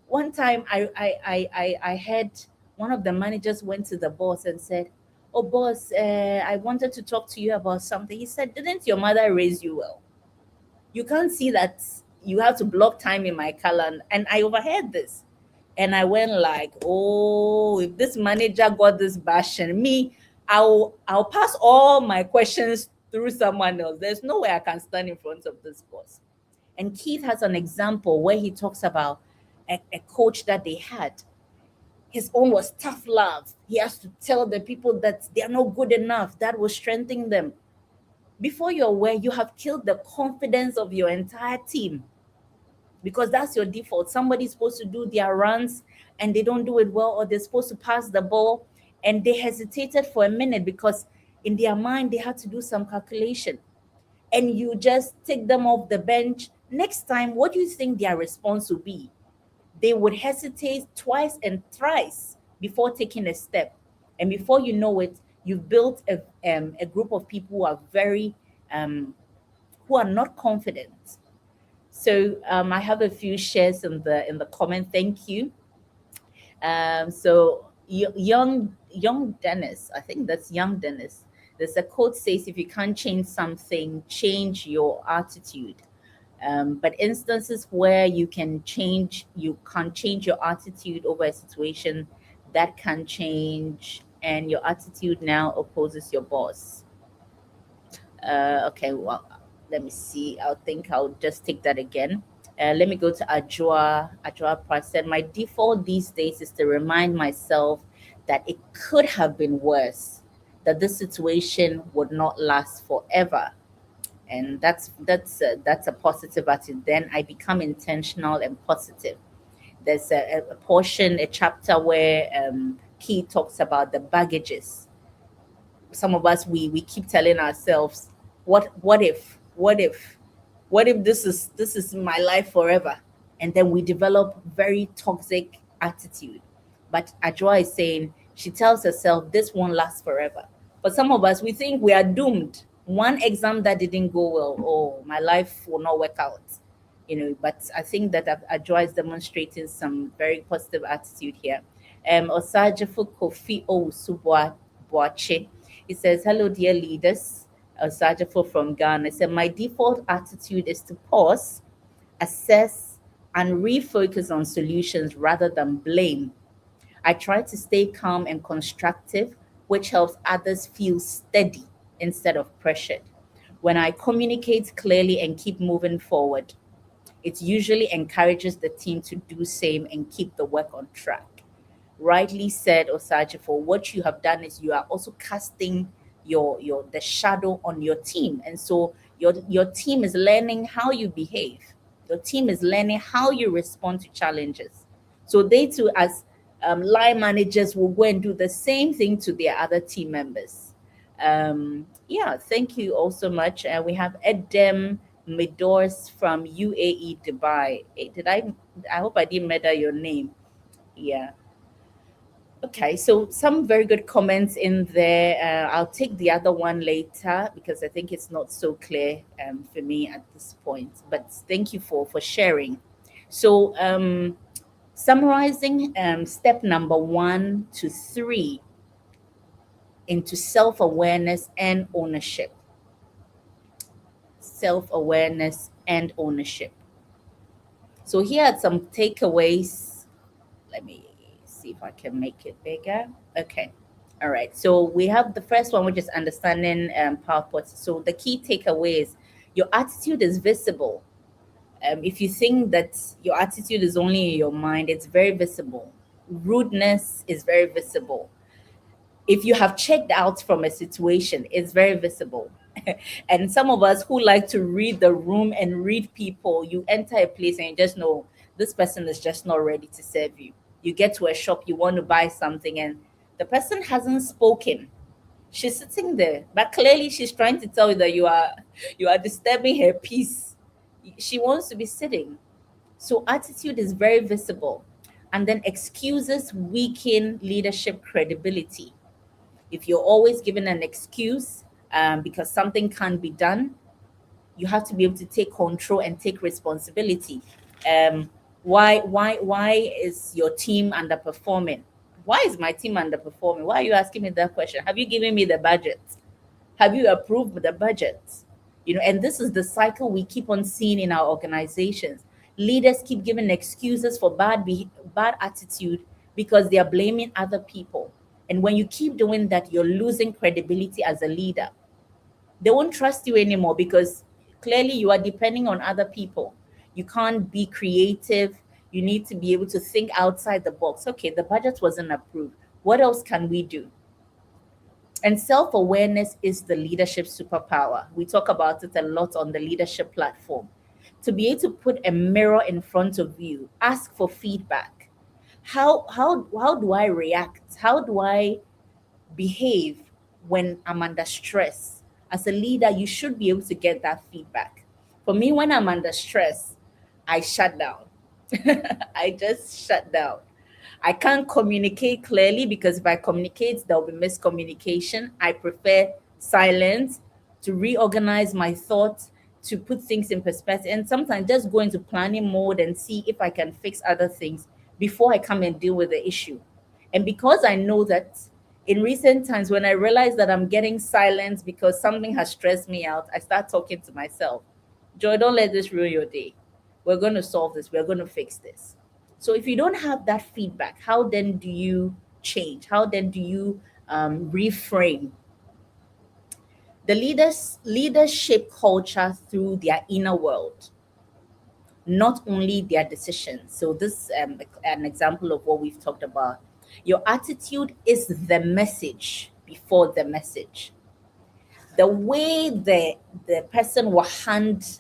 C: One time I heard one of the managers went to the boss and said, oh boss, I wanted to talk to you about something. He said, didn't your mother raise you well? You can't see that you have to block time in my calendar. And I overheard this. And I went like, oh, if this manager got this bashing me, I'll pass all my questions through someone else. There's no way I can stand in front of this boss. And Keith has an example where he talks about a coach that they had. His own was tough love. He has to tell the people that they are not good enough. That will strengthen them. Before you're aware, you have killed the confidence of your entire team, because that's your default. Somebody's supposed to do their runs and they don't do it well, or they're supposed to pass the ball and they hesitated for a minute because in their mind they had to do some calculation, and you just take them off the bench. Next time, what do you think their response will be? They would hesitate twice and thrice before taking a step. And before you know it, you've built a group of people who are very, who are not confident. So I have a few shares in the comment. Thank you. So young Dennis, I think that's young Dennis. There's a quote says, if you can't change something, change your attitude. But instances where you can't change your attitude over a situation, that can change, and your attitude now opposes your boss. Okay, well, let me see. I'll just take that again. Let me go to Ajua. Ajua Price said, my default these days is to remind myself that it could have been worse, that this situation would not last forever. And that's a positive attitude. Then I become intentional and positive. There's a chapter where Keith talks about the baggages. Some of us, we keep telling ourselves, what if this is my life forever? And then we develop very toxic attitude. But Ajwa is saying, she tells herself this won't last forever. But some of us, we think we are doomed. One exam that didn't go well, oh, my life will not work out. But I think that Ajwa is demonstrating some very positive attitude here. Osajefo Kofi Owusu Boache. He says, hello, dear leaders. Osajefo from Ghana. He said, my default attitude is to pause, assess, and refocus on solutions rather than blame. I try to stay calm and constructive, which helps others feel steady instead of pressured. When I communicate clearly and keep moving forward, it usually encourages the team to do same and keep the work on track. Rightly said, Osajefo, what you have done is you are also casting the shadow on your team. And so your team is learning how you behave. Your team is learning how you respond to challenges. So they too, as line managers, will go and do the same thing to their other team members. Yeah, thank you all so much. We have Edem Midors from UAE Dubai. Did I hope I didn't murder your name. Yeah. Okay, so some very good comments in there. I'll take the other one later because I think it's not so clear for me at this point. But thank you for sharing. So, summarizing step number 1 to 3 into self awareness and ownership. Self awareness and ownership. So, here are some takeaways. Let me see if I can make it bigger. Okay. All right. So we have the first one, which is understanding PowerPoint. So the key takeaway is your attitude is visible. If you think that your attitude is only in your mind, it's very visible. Rudeness is very visible. If you have checked out from a situation, it's very visible. And some of us who like to read the room and read people, you enter a place and you just know this person is just not ready to serve you. You get to a shop, you want to buy something, and the person hasn't spoken. She's sitting there, but clearly she's trying to tell you that you are disturbing her peace. She wants to be sitting. So attitude is very visible. And then excuses weaken leadership credibility. If you're always given an excuse because something can't be done, you have to be able to take control and take responsibility. Um, why is your team underperforming? Why is my team underperforming? Why are you asking me that question? Have you given me the budget? Have you approved the budget? And this is the cycle we keep on seeing in our organizations. Leaders keep giving excuses for bad attitude because they are blaming other people. And when you keep doing that, you're losing credibility as a leader. They won't trust you anymore because clearly you are depending on other people. You can't be creative. You need to be able to think outside the box. Okay, the budget wasn't approved. What else can we do? And self awareness is the leadership superpower. We talk about it a lot on the leadership platform. To be able to put a mirror in front of you, ask for feedback. How do I react? How do I behave when I'm under stress? As a leader, you should be able to get that feedback. For me, when I'm under stress, I shut down. I just shut down. I can't communicate clearly because if I communicate, there'll be miscommunication. I prefer silence to reorganize my thoughts, to put things in perspective, and sometimes just go into planning mode and see if I can fix other things before I come and deal with the issue. And because I know that in recent times, when I realize that I'm getting silence because something has stressed me out, I start talking to myself. Joy, don't let this ruin your day. We're going to solve this. We're going to fix this. So if you don't have that feedback, how then do you change? How then do you reframe? The leaders shape culture through their inner world, not only their decisions. So this an example of what we've talked about. Your attitude is the message before the message. The way the person will hand,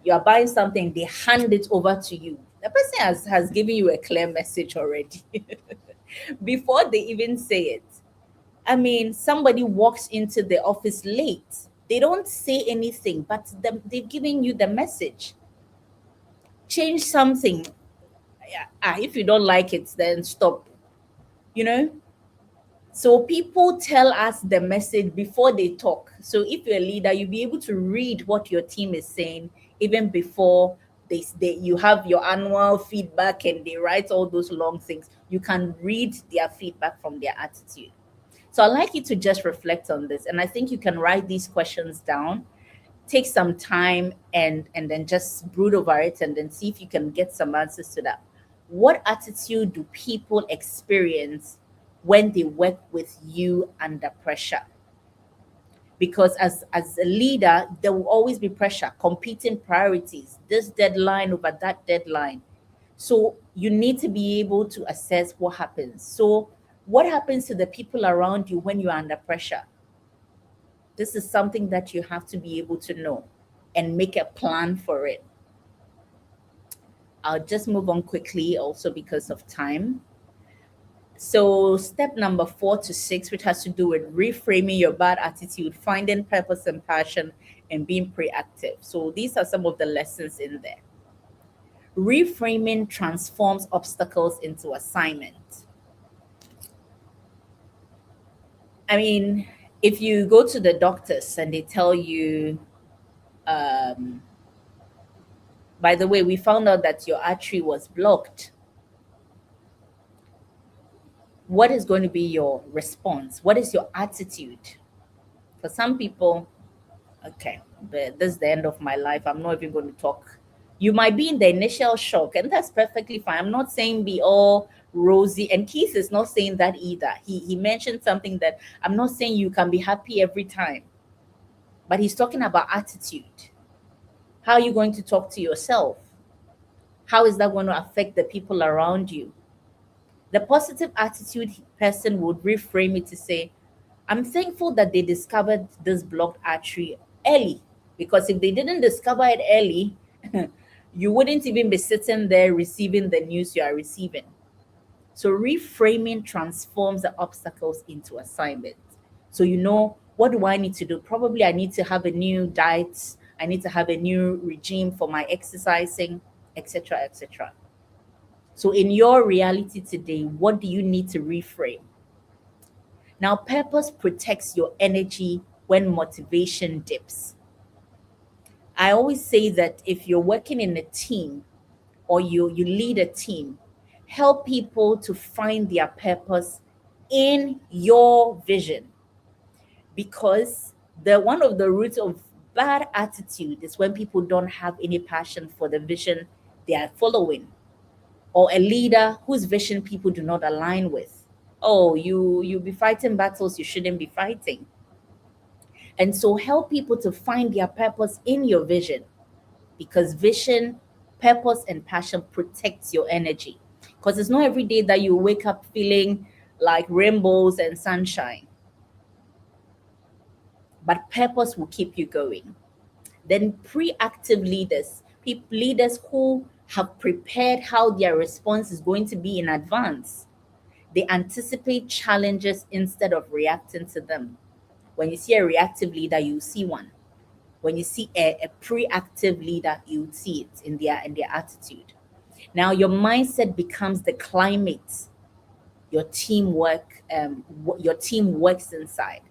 C: you are buying something, they hand it over to you. The person has given you a clear message already before they even say it. I mean, somebody walks into the office late. They don't say anything, but they've given you the message. Change something. Yeah, if you don't like it, then stop. You know, So people tell us the message before they talk. So if you're a leader, you'll be able to read what your team is saying even before you have your annual feedback and they write all those long things. You can read their feedback from their attitude. So I'd like you to just reflect on this. And I think you can write these questions down, take some time and then just brood over it and then see if you can get some answers to that. What attitude do people experience when they work with you under pressure? Because as a leader, there will always be pressure, competing priorities, this deadline over that deadline. So you need to be able to assess what happens. So what happens to the people around you when you're under pressure? This is something that you have to be able to know and make a plan for it. I'll just move on quickly also because of time. So, step number 4 to 6, which has to do with reframing your bad attitude, finding purpose and passion, and being proactive. So, these are some of the lessons in there. Reframing transforms obstacles into assignment. I mean, if you go to the doctors and they tell you, um, by the way, we found out that your artery was blocked, what is going to be your response? What is your attitude? For some people, okay, but this is the end of my life. I'm not even going to talk. You might be in the initial shock, and that's perfectly fine. I'm not saying be all rosy, and Keith is not saying that either. He mentioned something that I'm not saying you can be happy every time, but he's talking about attitude. How are you going to talk to yourself? How is that going to affect the people around you? The positive attitude person would reframe it to say, I'm thankful that they discovered this blocked artery early, because if they didn't discover it early, you wouldn't even be sitting there receiving the news you are receiving. So reframing transforms the obstacles into assignments. So you know, what do I need to do? Probably I need to have a new diet. I need to have a new regime for my exercising, etc., etc. So in your reality today, what do you need to reframe? Now, purpose protects your energy when motivation dips. I always say that if you're working in a team or you lead a team, help people to find their purpose in your vision, because the one of the roots of bad attitude is when people don't have any passion for the vision they are following, or a leader whose vision people do not align with. Oh, you be fighting battles you shouldn't be fighting. And so help people to find their purpose in your vision, because vision, purpose, and passion protects your energy. Because it's not every day that you wake up feeling like rainbows and sunshine, but purpose will keep you going. Then proactive leaders, leaders who have prepared how their response is going to be in advance. They anticipate challenges instead of reacting to them. When you see a reactive leader, you see one. When you see a proactive leader, you see it in their attitude. Now your mindset becomes the climate your your team works inside.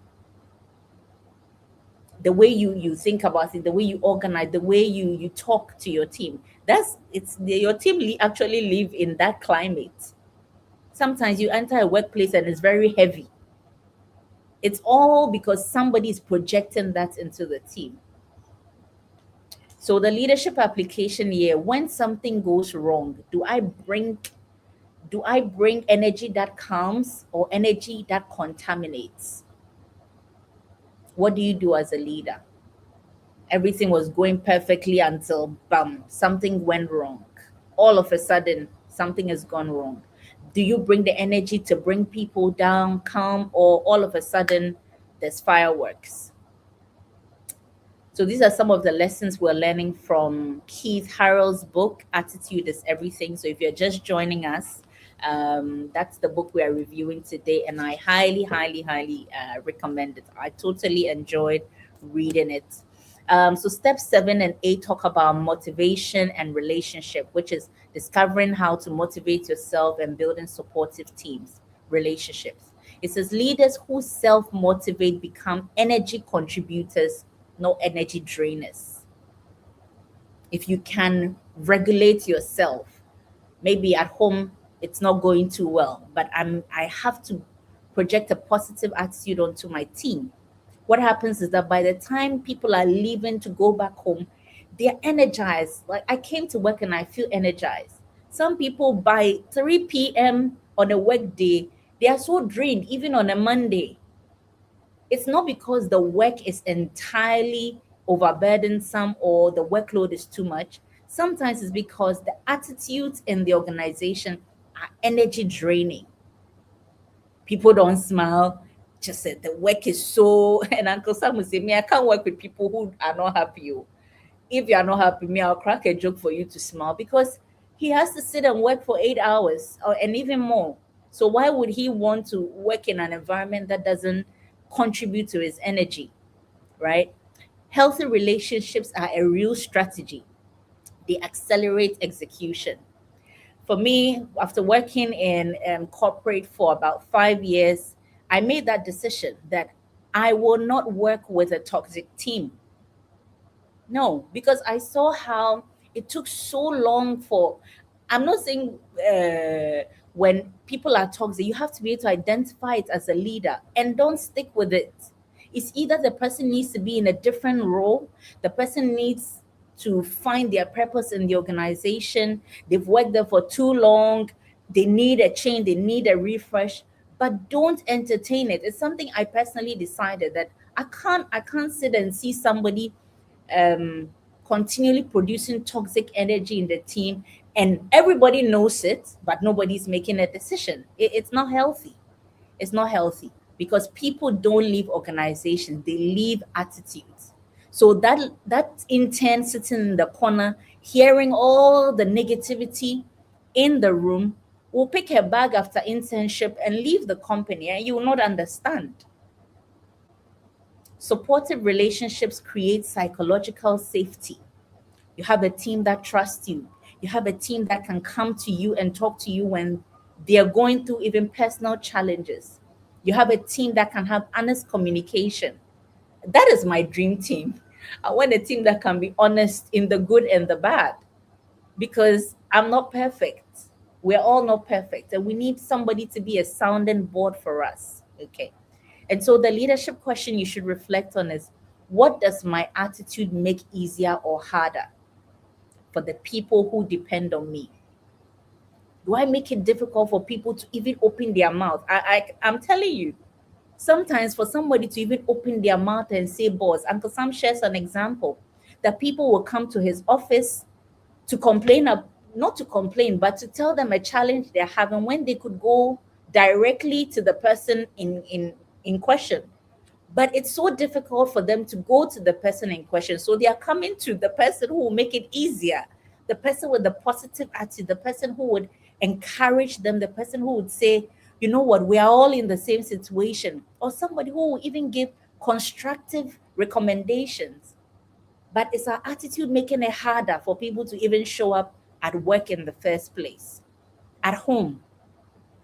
C: The way you think about it, the way you organize, the way you talk to your team. Your team actually live in that climate. Sometimes you enter a workplace and it's very heavy. It's all because somebody is projecting that into the team. So the leadership application here, when something goes wrong, do I bring energy that calms or energy that contaminates? What do you do as a leader? Everything was going perfectly until bam, something went wrong. All of a sudden, something has gone wrong. Do you bring the energy to bring people down, calm, or all of a sudden there's fireworks? So these are some of the lessons we're learning from Keith Harrell's book, Attitude is Everything. So if you're just joining us, that's the book we are reviewing today, and I highly, highly, highly recommend it. I totally enjoyed reading it. So steps 7 and 8 talk about motivation and relationship, which is discovering how to motivate yourself and building supportive teams, relationships. It says leaders who self-motivate become energy contributors, no energy drainers. If you can regulate yourself, maybe at home it's not going too well, but I have to project a positive attitude onto my team. What happens is that by the time people are leaving to go back home, they're energized. Like I came to work and I feel energized. Some people by 3 p.m. on a work day, they are so drained, even on a Monday. It's not because the work is entirely overburdensome or the workload is too much. Sometimes it's because the attitudes in the organization are energy draining. People don't smile. Just said the work is so, and Uncle Sam will say, me, I can't work with people who are not happy. Oh. If you are not happy, me, I'll crack a joke for you to smile, because he has to sit and work for 8 hours and even more. So why would he want to work in an environment that doesn't contribute to his energy, right? Healthy relationships are a real strategy. They accelerate execution. For me, after working in corporate for about 5 years, I made that decision that I will not work with a toxic team. No, because I saw how it took so long for. I'm not saying when people are toxic, you have to be able to identify it as a leader and don't stick with it. It's either the person needs to be in a different role, the person needs to find their purpose in the organization, they've worked there for too long, they need a change, they need a refresh, but don't entertain it. It's something I personally decided that I can't sit and see somebody um, continually producing toxic energy in the team, and everybody knows it, but nobody's making a decision. It's not healthy. It's not healthy because people don't leave organizations; they leave attitudes. So that intern sitting in the corner, hearing all the negativity in the room, will pick her bag after internship and leave the company, and you will not understand. Supportive relationships create psychological safety. You have a team that trusts you. You have a team that can come to you and talk to you when they are going through even personal challenges. You have a team that can have honest communication. That is my dream team. I want a team that can be honest in the good and the bad because I'm not perfect. We're all not perfect, and we need somebody to be a sounding board for us. Okay. And so the leadership question you should reflect on is, what does my attitude make easier or harder for the people who depend on me? Do I make it difficult for people to even open their mouth? I'm telling you, sometimes for somebody to even open their mouth and say boss, Uncle Sam shares an example that people will come to his office to complain, not to complain, but to tell them a challenge they're having when they could go directly to the person in question. But it's so difficult for them to go to the person in question. So they are coming to the person who will make it easier, the person with the positive attitude, the person who would encourage them, the person who would say, you know what, we are all in the same situation, or somebody who will even give constructive recommendations. But it's our attitude making it harder for people to even show up at work in the first place. At home,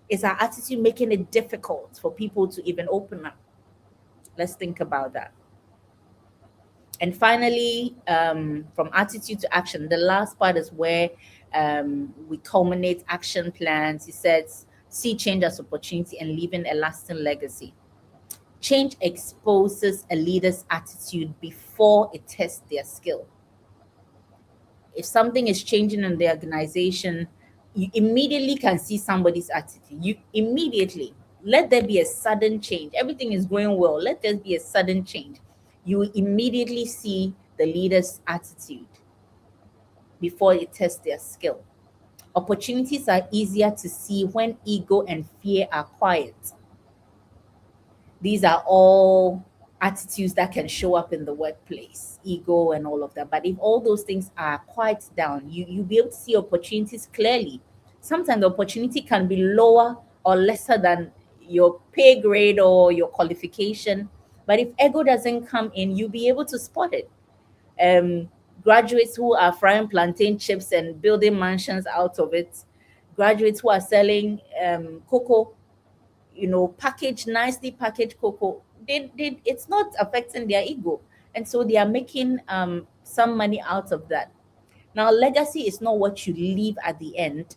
C: it's our attitude making it difficult for people to even open up. Let's think about that. And finally, from attitude to action, the last part is where we culminate action plans. He says, see change as opportunity and leaving a lasting legacy. Change exposes a leader's attitude before it tests their skill. If something is changing in the organization, you immediately can see somebody's attitude. You immediately let there be a sudden change. Everything is going well. Let there be a sudden change. You will immediately see the leader's attitude before it tests their skill. Opportunities are easier to see when ego and fear are quiet. These are all attitudes that can show up in the workplace, ego and all of that. But if all those things are quiet down, you'll be able to see opportunities clearly. Sometimes the opportunity can be lower or lesser than your pay grade or your qualification. But if ego doesn't come in, you'll be able to spot it. Um, Graduates who are frying plantain chips and building mansions out of it, graduates who are selling cocoa, packaged, nicely packaged cocoa, it's not affecting their ego. And so they are making some money out of that. Now, legacy is not what you leave at the end,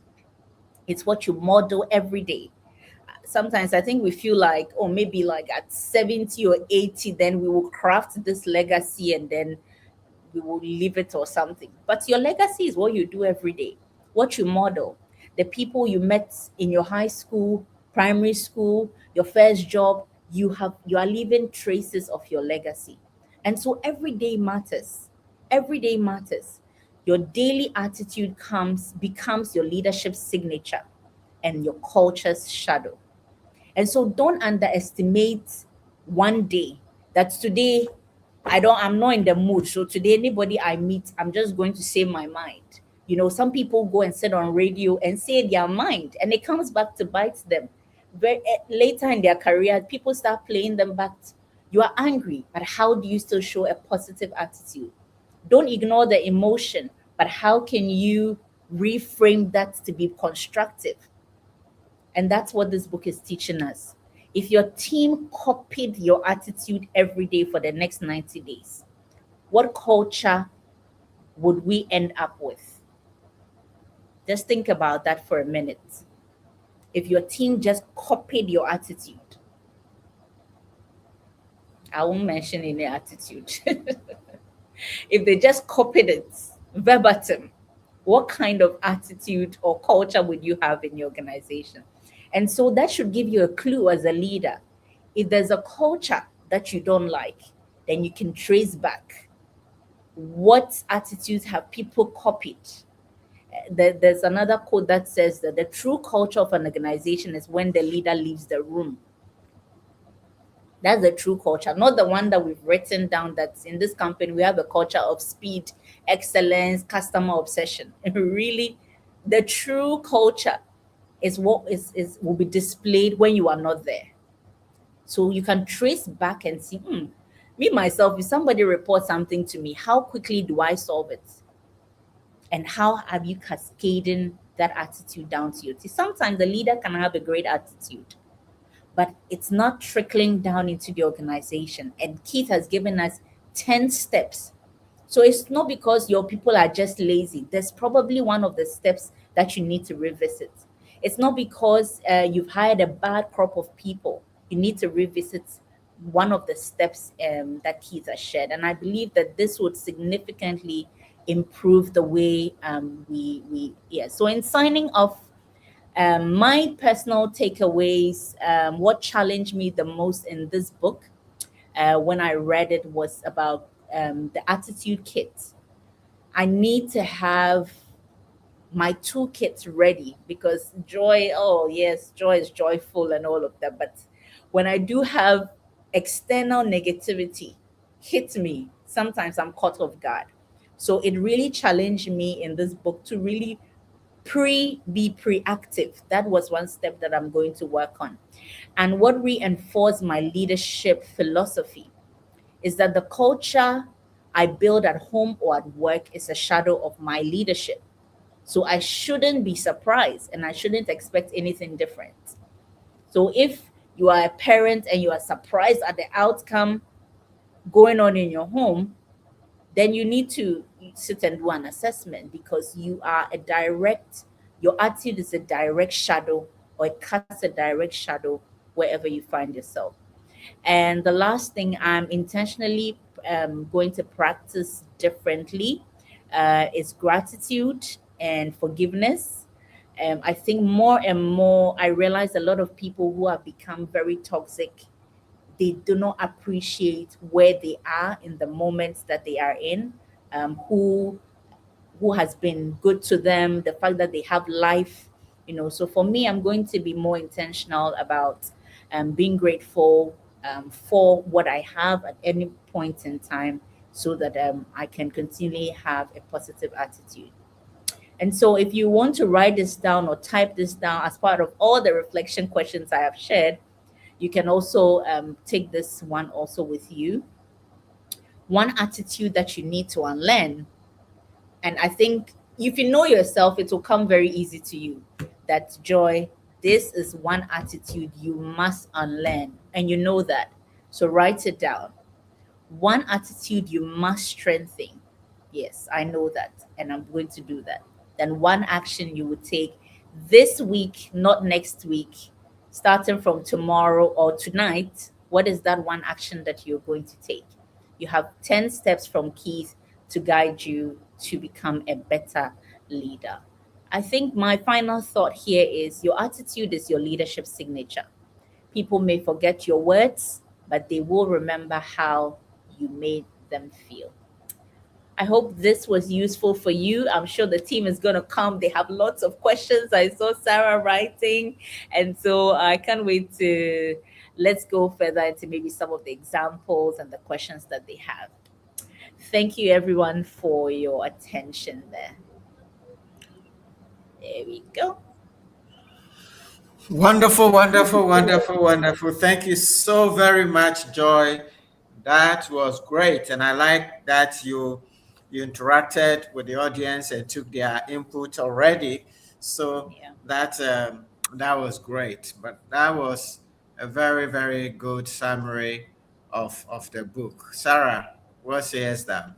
C: it's what you model every day. Sometimes I think we feel like, oh, maybe like at 70 or 80, then we will craft this legacy and then we will leave it or something. But your legacy is what you do every day, what you model, the people you met in your high school, primary school, your first job. You are leaving traces of your legacy. And so every day matters. Every day matters. Your daily attitude becomes your leadership signature and your culture's shadow. And so don't underestimate one day that today I'm not in the mood. So today anybody I meet, I'm just going to say my mind. Some people go and sit on radio and say their mind and it comes back to bite them. later in their career, people start playing them back. You are angry, but how do you still show a positive attitude? Don't ignore the emotion, but how can you reframe that to be constructive? And that's what this book is teaching us. If your team copied your attitude every day for the next 90 days, what culture would we end up with? Just think about that for a minute. If your team just copied your attitude, I won't mention any attitude. If they just copied it verbatim, what kind of attitude or culture would you have in your organization? And so that should give you a clue as a leader. If there's a culture that you don't like, then you can trace back what attitudes have people copied. There's another quote that says that the true culture of an organization is when the leader leaves the room. That's the true culture, not the one that we've written down that's in this company. We have a culture of speed, excellence, customer obsession. Really, the true culture is what is will be displayed when you are not there. So you can trace back and see, me myself, if somebody reports something to me, how quickly do I solve it? And how have you cascading that attitude down to your team? Sometimes the leader can have a great attitude, but it's not trickling down into the organization. And Keith has given us 10 steps. So it's not because your people are just lazy. There's probably one of the steps that you need to revisit. It's not because you've hired a bad crop of people. You need to revisit one of the steps that Keith has shared. And I believe that this would significantly improve the way yeah. So in signing off, my personal takeaways, what challenged me the most in this book when I read it was about the attitude kit. I need to have my toolkits ready because joy, oh yes, joy is joyful and all of that. But when I do have external negativity hit me, sometimes I'm caught off guard. So it really challenged me in this book to really be preactive. That was one step that I'm going to work on. And what reinforced my leadership philosophy is that the culture I build at home or at work is a shadow of my leadership. So I shouldn't be surprised and I shouldn't expect anything different. So if you are a parent and you are surprised at the outcome going on in your home, then you need to sit and do an assessment because your attitude is a direct shadow or it casts a direct shadow wherever you find yourself. And the last thing I'm intentionally going to practice differently is gratitude and forgiveness. I think more and more I realize a lot of people who have become very toxic, they do not appreciate where they are in the moments that they are in, who has been good to them, the fact that they have life, So for me, I'm going to be more intentional about being grateful for what I have at any point in time so that I can continually have a positive attitude. And so if you want to write this down or type this down as part of all the reflection questions I have shared, you can also take this one also with you. One attitude that you need to unlearn. And I think if you know yourself, it will come very easy to you that Joy, this is one attitude you must unlearn. And you know that. So write it down. One attitude you must strengthen. Yes, I know that. And I'm going to do that. Then one action you would take this week, not next week, starting from tomorrow or tonight. What is that one action that you're going to take? You have 10 steps from Keith to guide you to become a better leader. I think my final thought here is your attitude is your leadership signature. People may forget your words, but they will remember how you made them feel. I hope this was useful for you. I'm sure the team is going to come. They have lots of questions. I saw Sarah writing. And so I can't wait to let's go further into maybe some of the examples and the questions that they have. Thank you, everyone, for your attention there. There we go.
B: Wonderful, wonderful, wonderful, wonderful. Thank you so very much, Joy. That was great, and I like that you interacted with the audience and took their input already. So
C: Yeah.
B: that was great. But that was a very very good summary of the book. Sarah, what says that?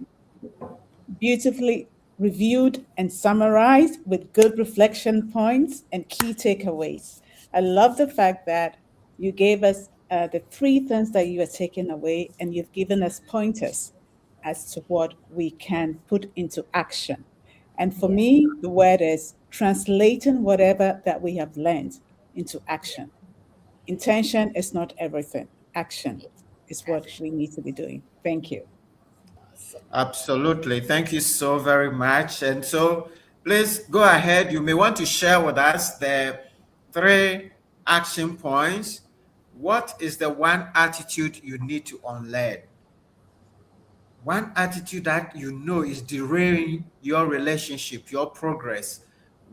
D: Beautifully reviewed and summarized with good reflection points and key takeaways. I love the fact that you gave us the three things that you are taking away, and you've given us pointers as to what we can put into action. And for
C: Yeah.
D: me, the word is translating whatever that we have learned into
C: Yeah.
D: action. Intention is not everything, action
C: Yeah.
D: is what
C: Action.
D: we need to be doing. Thank you.
C: Awesome.
B: Absolutely. Thank you so very much. And so please go ahead. You may want to share with us the three action points. What is the one attitude you need to unlearn? One attitude that you know is derailing your relationship, your progress.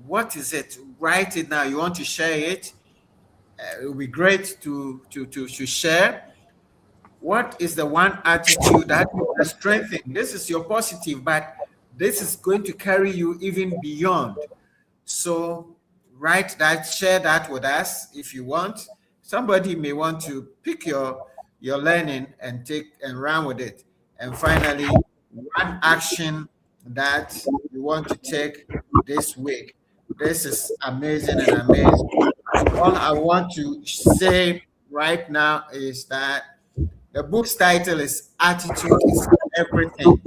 B: What is it? Write it now. You want to share it? It will be great to share. What is the one attitude that you can strengthen? This is your positive, but this is going to carry you even beyond. So write that, share that with us if you want. Somebody may want to pick your learning and take and run with it. And finally, one action that you want to take this week. This is amazing and amazing. All I want to say right now is that the book's title is Attitude is Everything.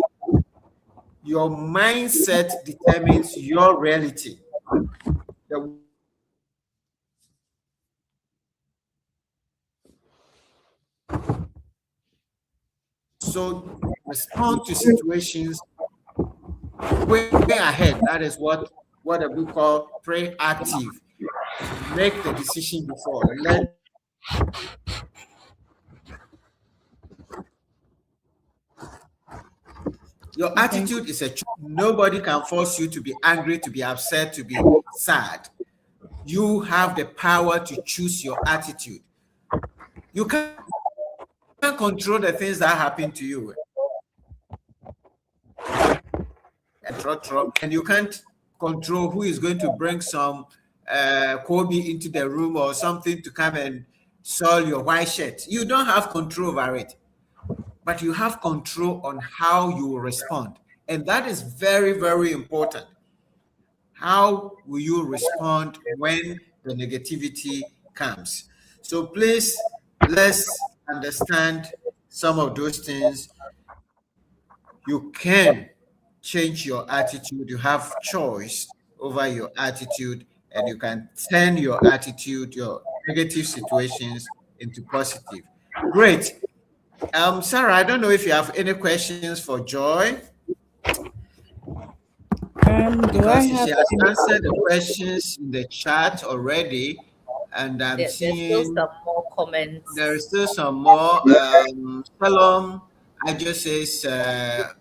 B: Your mindset determines your reality. The way you respond to situations so respond to situations way ahead. That is what the book called proactive. Make the decision before. Let your attitude determine your reality. Your
D: Thank you.
B: attitude is a choice. Nobody can force you to be angry, to be upset, to be sad. You have the power to choose your attitude. You can't control the things that happen to you. And you can't control who is going to bring some Kobe into the room or something to come and soil your white shirt. You don't have control over it, but you have control on how you will respond. And that is very, very important. How will you respond when the negativity comes? So please, let's understand some of those things. You can change your attitude. You have choice over your attitude, and you can turn your attitude, your negative situations into positive. Great. Sarah, I don't know if you have any questions for Joy
D: Do I
B: because she
D: have
B: has
D: any?
B: answered the questions in the chat already, and I'm
C: There's still
B: seeing
C: some more
B: there is
C: comments.
B: still some more. Shalom, I just says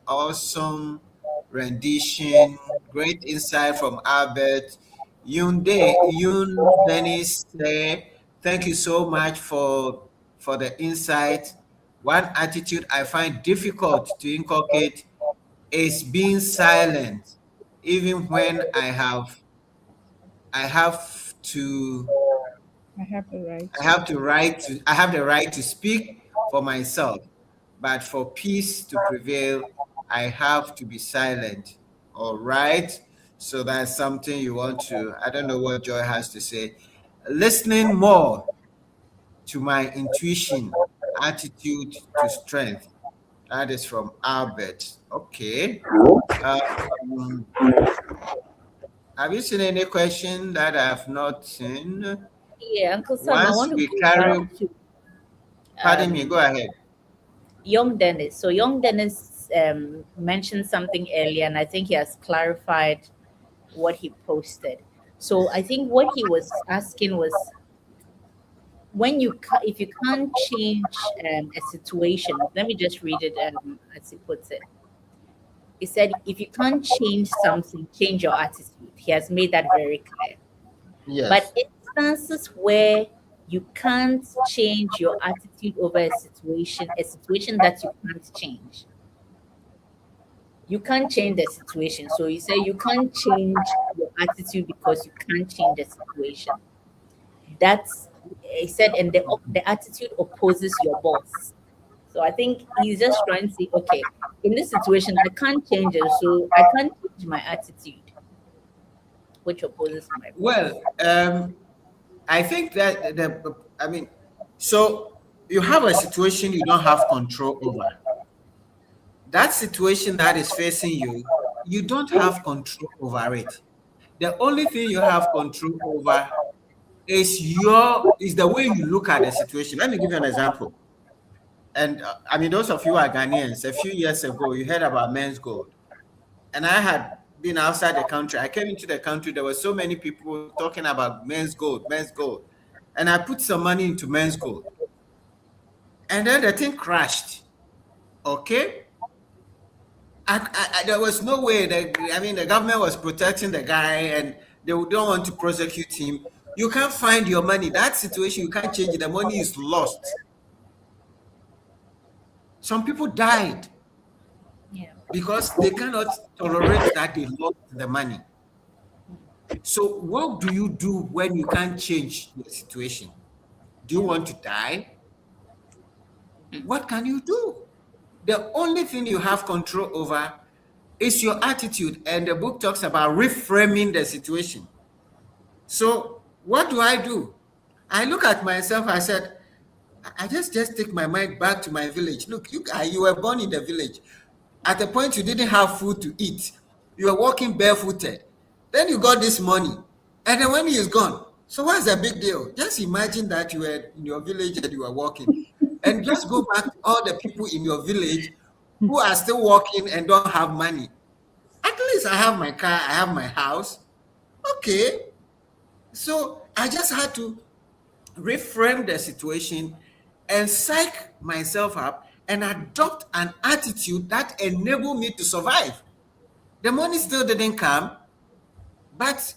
B: awesome rendition, great insight from Albert. Yun Dennis say, thank you so much for the insight. One attitude I find difficult to inculcate is being silent, even when I have to
D: I have the right.
B: I have the right to speak for myself, but for peace to prevail, I have to be silent. All right. So that's something you want to, I don't know what Joy has to say. Listening more to my intuition, attitude to strength. That is from Albert. Okay. Um, have you seen any question that I have not seen?
C: Yeah, Uncle Sam, I
B: Once
C: want to
B: we
C: go back
B: carry,
C: to
B: pardon me, go
C: um,
B: ahead.
C: young Dennis. So young Dennis mentioned something earlier, and I think he has clarified what he posted. So I think what he was asking was when if you can't change a situation. Let me just read it as he puts it. He said, if you can't change something, change your attitude. He has made that very clear. But
B: Yes.
C: instances where you can't change your attitude over a situation that you can't change. You can't change the situation. So you say you can't change your attitude because you can't change the situation. That's, he said, and the attitude opposes your boss. So I think he's just trying to say, okay, in this situation, I can't change it, so I can't change my attitude, which opposes my boss.
B: Well, I think that I mean, so you have a situation you don't have control over. That situation that is facing you, you don't have control over it. The only thing you have control over is the way you look at the situation. Let me give you an example. And I mean, those of you who are Ghanaians, a few years ago, you heard about men's gold. And I had been outside the country. I came into the country. There were so many people talking about men's gold, men's gold. And I put some money into men's gold. And then the thing crashed. Okay? There was no way that, I mean, the government was protecting the guy and they don't want to prosecute him. You can't find your money. That situation, you can't change it. The money is lost. Some people died because they cannot tolerate that they lost the money. So what do you do when you can't change the situation? Do you want to die? What can you do? The only thing you have control over is your attitude. And the book talks about reframing the situation. So what do? I look at myself, I said, I just take my mind back to my village. Look, you were born in the village. At a point, you didn't have food to eat. You were walking barefooted. Then you got this money. And then when he is gone, so what's the big deal? Just imagine that you were in your village and you were walking. And just go back to all the people in your village who are still walking and don't have money. At least I have my car, I have my house. Okay. So I just had to reframe the situation and psych myself up and adopt an attitude that enabled me to survive. The money still didn't come, but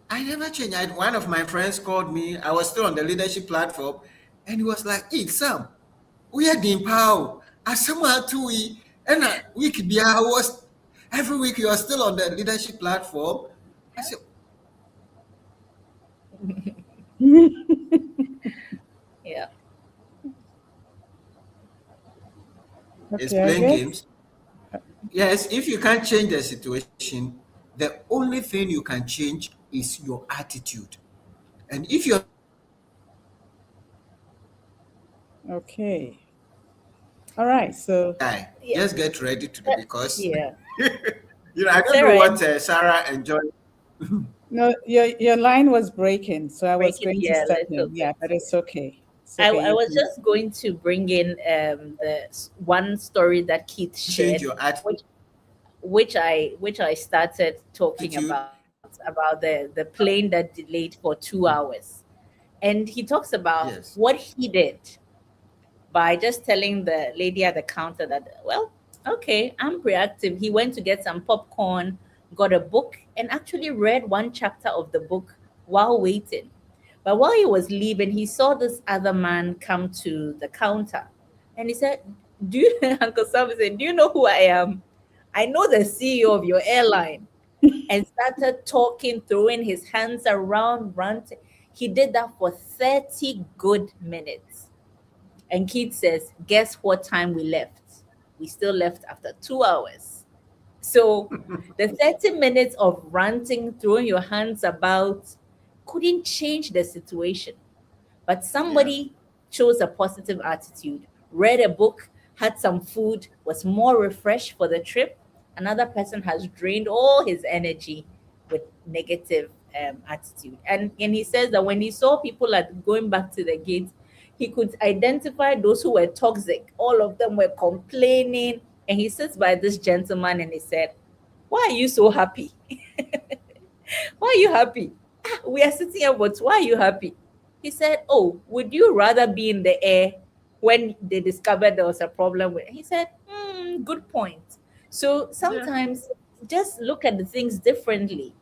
B: I never changed. One of my friends called me. I was still on the leadership platform, and he was like, "Hey, Sam, we are the power. As someone too, and week be was every week you are still on the leadership platform." I said,
C: Yeah.
B: "It's
D: Okay, I
B: playing
D: guess.
B: games." Yes, if you can't change the situation, the only thing you can change is your attitude. And if you're
D: Okay. All right. So,
B: die,
C: Yeah.
B: just get ready to do because
C: Yeah.
B: I don't know
C: Sarah,
B: what Sarah enjoyed.
D: no, your line was breaking, so I was
C: break it.
D: going to
C: Yeah,
D: step
C: little
D: in. Yeah,
C: bit.
D: but it's okay. It's
C: I,
D: okay.
C: I
D: You
C: was
D: can.
C: just going to bring in the one story that Keith
B: Change
C: shared,
B: your attitude.
C: which I started talking about the plane that delayed for 2 hours, and he talks about
B: Yes.
C: what he did by just telling the lady at the counter that, well, okay, I'm reactive. He went to get some popcorn, got a book, and actually read one chapter of the book while waiting. But while he was leaving, he saw this other man come to the counter, and he said, "Do you, Uncle Sam said, do you know who I am? I know the CEO of your airline." And started talking, throwing his hands around, ranting. He did that for 30 good minutes. And Keith says, guess what time we left? We still left after 2 hours. So the 30 minutes of ranting, throwing your hands about couldn't change the situation. But
B: Yeah.
C: somebody chose a positive attitude, read a book, had some food, was more refreshed for the trip. Another person has drained all his energy with negative attitude. And he says that when he saw people at going back to the gate, he could identify those who were toxic. All of them were complaining. And he sits by this gentleman and he said, "Why are you so happy? Why are you happy? "Ah, we are sitting here, but why are you happy?" He said, "Oh, would you rather be in the air when they discovered there was a problem with?" He said, good point. So
B: Yeah.
C: sometimes just look at the things differently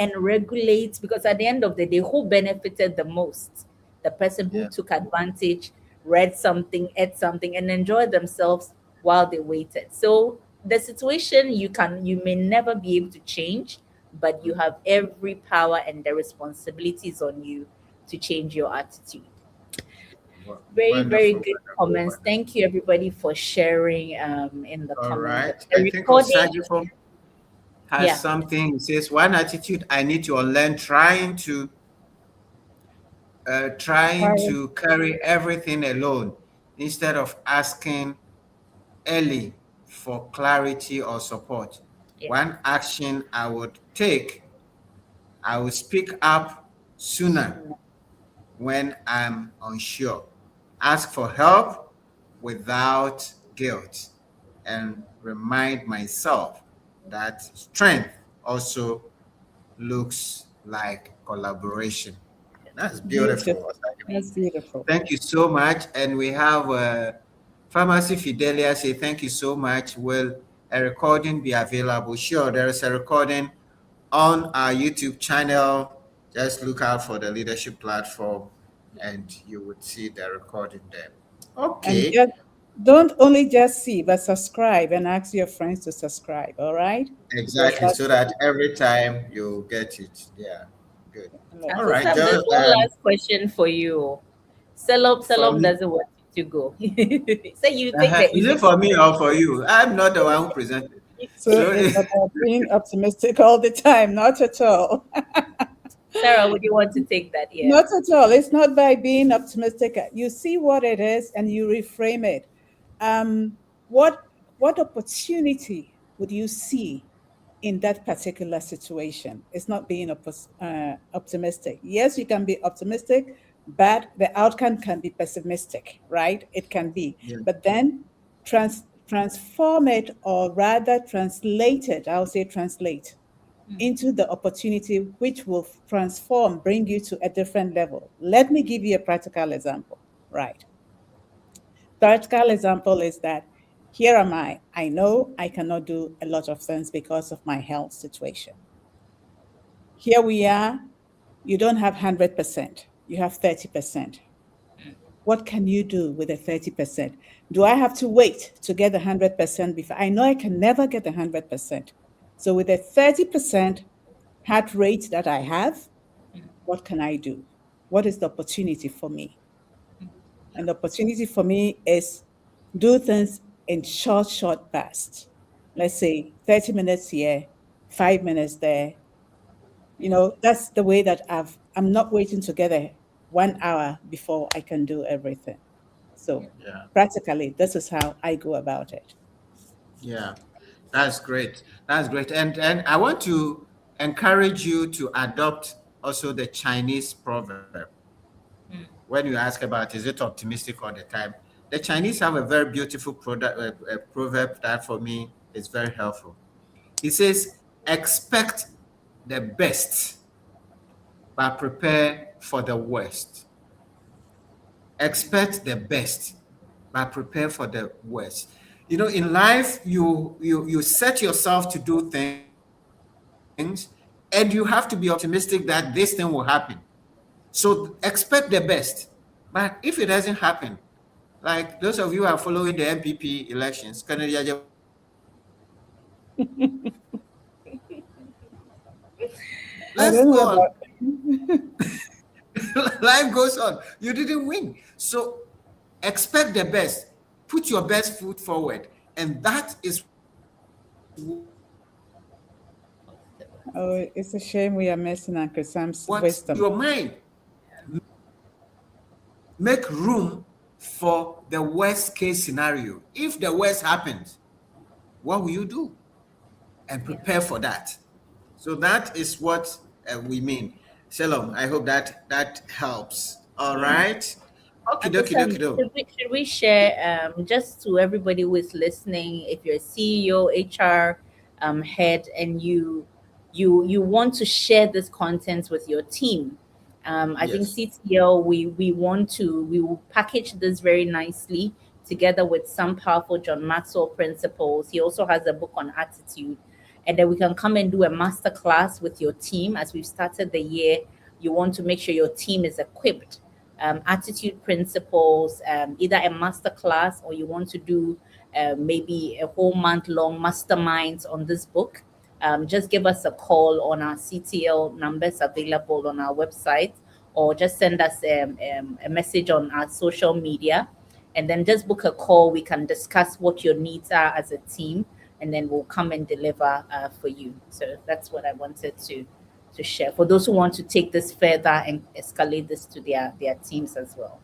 C: and regulate, because at the end of the day, who benefited the most? The person who
B: Yeah.
C: took advantage, read something, ate something, and enjoyed themselves while they waited. So the situation you may never be able to change, but you have every power and the responsibilities on you to change your attitude. Very, very
B: Wonderful,
C: good
B: wonderful,
C: comments.
B: wonderful.
C: Thank you everybody for sharing in the
B: All
C: comments.
B: right.
C: The
B: I think
C: recording,
B: Osajifo has
C: yeah.
B: something. It says, one attitude I need to unlearn, trying
D: Right.
B: to carry everything alone instead of asking early for clarity or support.
C: Yeah.
B: One action I would take, I will speak up sooner
C: Sooner.
B: when I'm unsure. Ask for help without guilt and remind myself that strength also looks like collaboration. That's beautiful.
D: Beautiful. That's beautiful.
B: Thank you so much. And we have Pharmacy Fidelia say, thank you so much. Will a recording be available? Sure, there is a recording on our YouTube channel. Just look out for the leadership platform and you would see the recording there.
D: And
B: Okay,
D: just don't only just see, but subscribe and ask your friends to subscribe. All right? Because
B: exactly.
D: that's
B: So that every time you get it. Yeah, good. All
C: Uncle
B: right,
C: Sam, there's
B: Joe,
C: one last question for you. Selob
B: from
C: doesn't want you to go. Say you take the
B: is
C: easy
B: it for
C: one.
B: me or for you? I'm not the one who presented.
D: so
B: So
D: it's about being optimistic all the time. Not at all.
C: Sarah, would you want to take that? Yeah.
D: Not at all. It's not by being optimistic. You see what it is and you reframe it. Um, what what opportunity would you see in that particular situation? It's not being optimistic. Yes, you can be optimistic, but the outcome can be pessimistic, right? It can be,
B: yeah,
D: but then transform it, or rather translate it. I'll say translate into the opportunity which will transform, bring you to a different level. Let me give you a practical example. Right. Practical example is that here am I. I know I cannot do a lot of things because of my health situation. Here we are. You don't have 100%. You have 30%. What can you do with the 30%? Do I have to wait to get the 100% before? I know I can never get the 100%. So with the 30% heart rate that I have, what can I do? What is the opportunity for me?
B: yeah,
D: And the opportunity for me is do things in short bursts. Let's say 30 minutes here, 5 minutes there. That's the way that I'm not waiting to get a 1 hour before I can do everything. So
B: yeah,
D: practically, this is how I go about it.
B: yeah. That's great. That's great. And I want to encourage you to adopt also the Chinese proverb. When you ask about is it optimistic all the time, the Chinese have a very beautiful proverb that for me is very helpful. It says, expect the best, but prepare for the worst. Expect the best, but prepare for the worst. In life, you set yourself to do things, and you have to be optimistic that this thing will happen. So expect the best. But if it doesn't happen, like those of you who are following the MPP elections, let's
D: I
B: go
D: don't know
B: on.
D: about.
B: Life goes on. You didn't win. So expect the best. Put your best foot forward. And that is what
D: Oh, it's a shame we are missing Uncle Sam's wisdom.
B: your mind, make room for the worst case scenario. If the worst happens, what will you do? And
C: Yeah.
B: prepare for that. So that is what we mean. Shalom. I hope that helps. All
C: Yeah.
B: right. Okay,
C: Uncle
B: dokie,
C: Sam,
B: dokie, do.
C: should we share just to everybody who is listening, if you're a CEO, HR head, and you want to share this content with your team, I think
B: Yes.
C: CTL we will package this very nicely together with some powerful John Maxwell principles. He also has a book on attitude, And then we can come and do a master class with your team. As we've started the year, you want to make sure your team is equipped. Attitude principles, either a master class, or you want to do maybe a whole month-long masterminds on this book. Just give us a call on our CTL numbers available on our website, or just send us a message on our social media, and then just book a call. We can discuss what your needs are as a team, and then we'll come and deliver for you. So that's what I wanted to share for those who want to take this further and escalate this to their teams as well.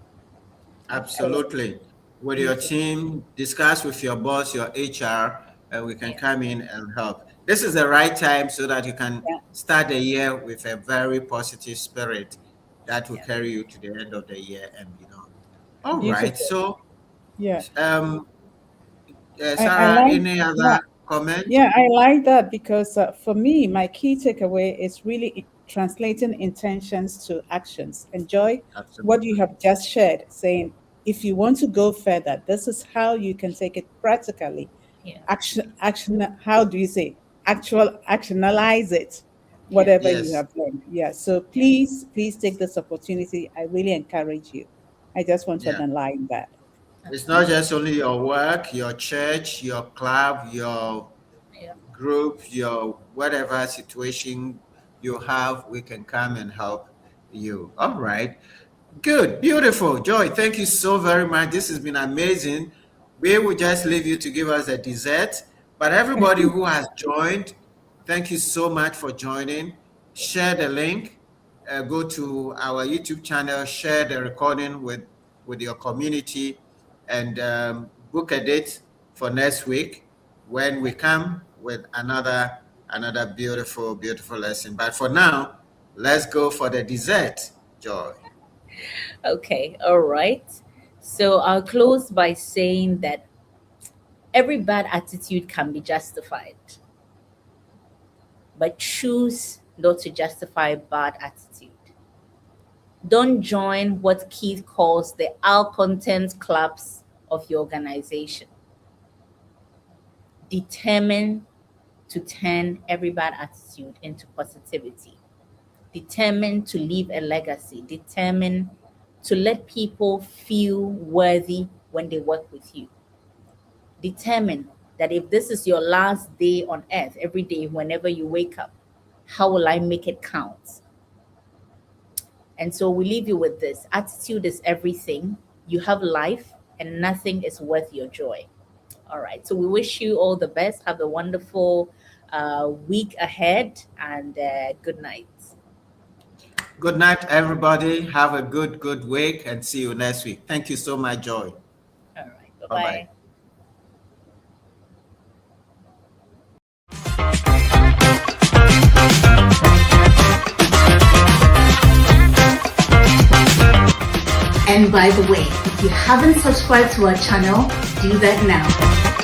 B: Absolutely. With your team, discuss with your boss, your HR, and we can come in and help. This is the right time so that you can start the year with a very positive spirit that will carry you to the end of the year and beyond. All right. So, Sarah, any other comment?
D: Yeah, I like that, because for me, my key takeaway is really translating intentions to actions. And Joy, what you have just shared, saying, if you want to go further, this is how you can take it practically. Action. How do you say? Actionalize it, whatever you have done. Yeah. So please take this opportunity. I really encourage you. I just want to underline that.
B: It's not just only your work, your church, your club, your group, your whatever situation you have, we can come and help you. All right. Good. Beautiful. Joy, thank you so very much. This has been amazing. We will just leave you to give us a dessert. But everybody who has joined, thank you so much for joining. Share the link. Go to our YouTube channel. Share the recording with your community. And book a date for next week when we come with another beautiful lesson. But for now, let's go for the dessert, Joy.
C: Okay, all right. So I'll close by saying that every bad attitude can be justified, but choose not to justify bad attitude. Don't join what Keith calls the all-content clubs of your organization. Determine to turn every bad attitude into positivity. Determine to leave a legacy. Determine to let people feel worthy when they work with you. Determine that if this is your last day on earth, every day, whenever you wake up, how will I make it count? And so we leave you with this. Attitude is everything. You have life, and nothing is worth your joy. All right. So we wish you all the best. Have a wonderful week ahead, and good night.
B: Good night, everybody. Have a good week, and see you next week. Thank you so much, Joy.
C: All right. Bye-bye.
A: And by the way, if you haven't subscribed to our channel, do that now.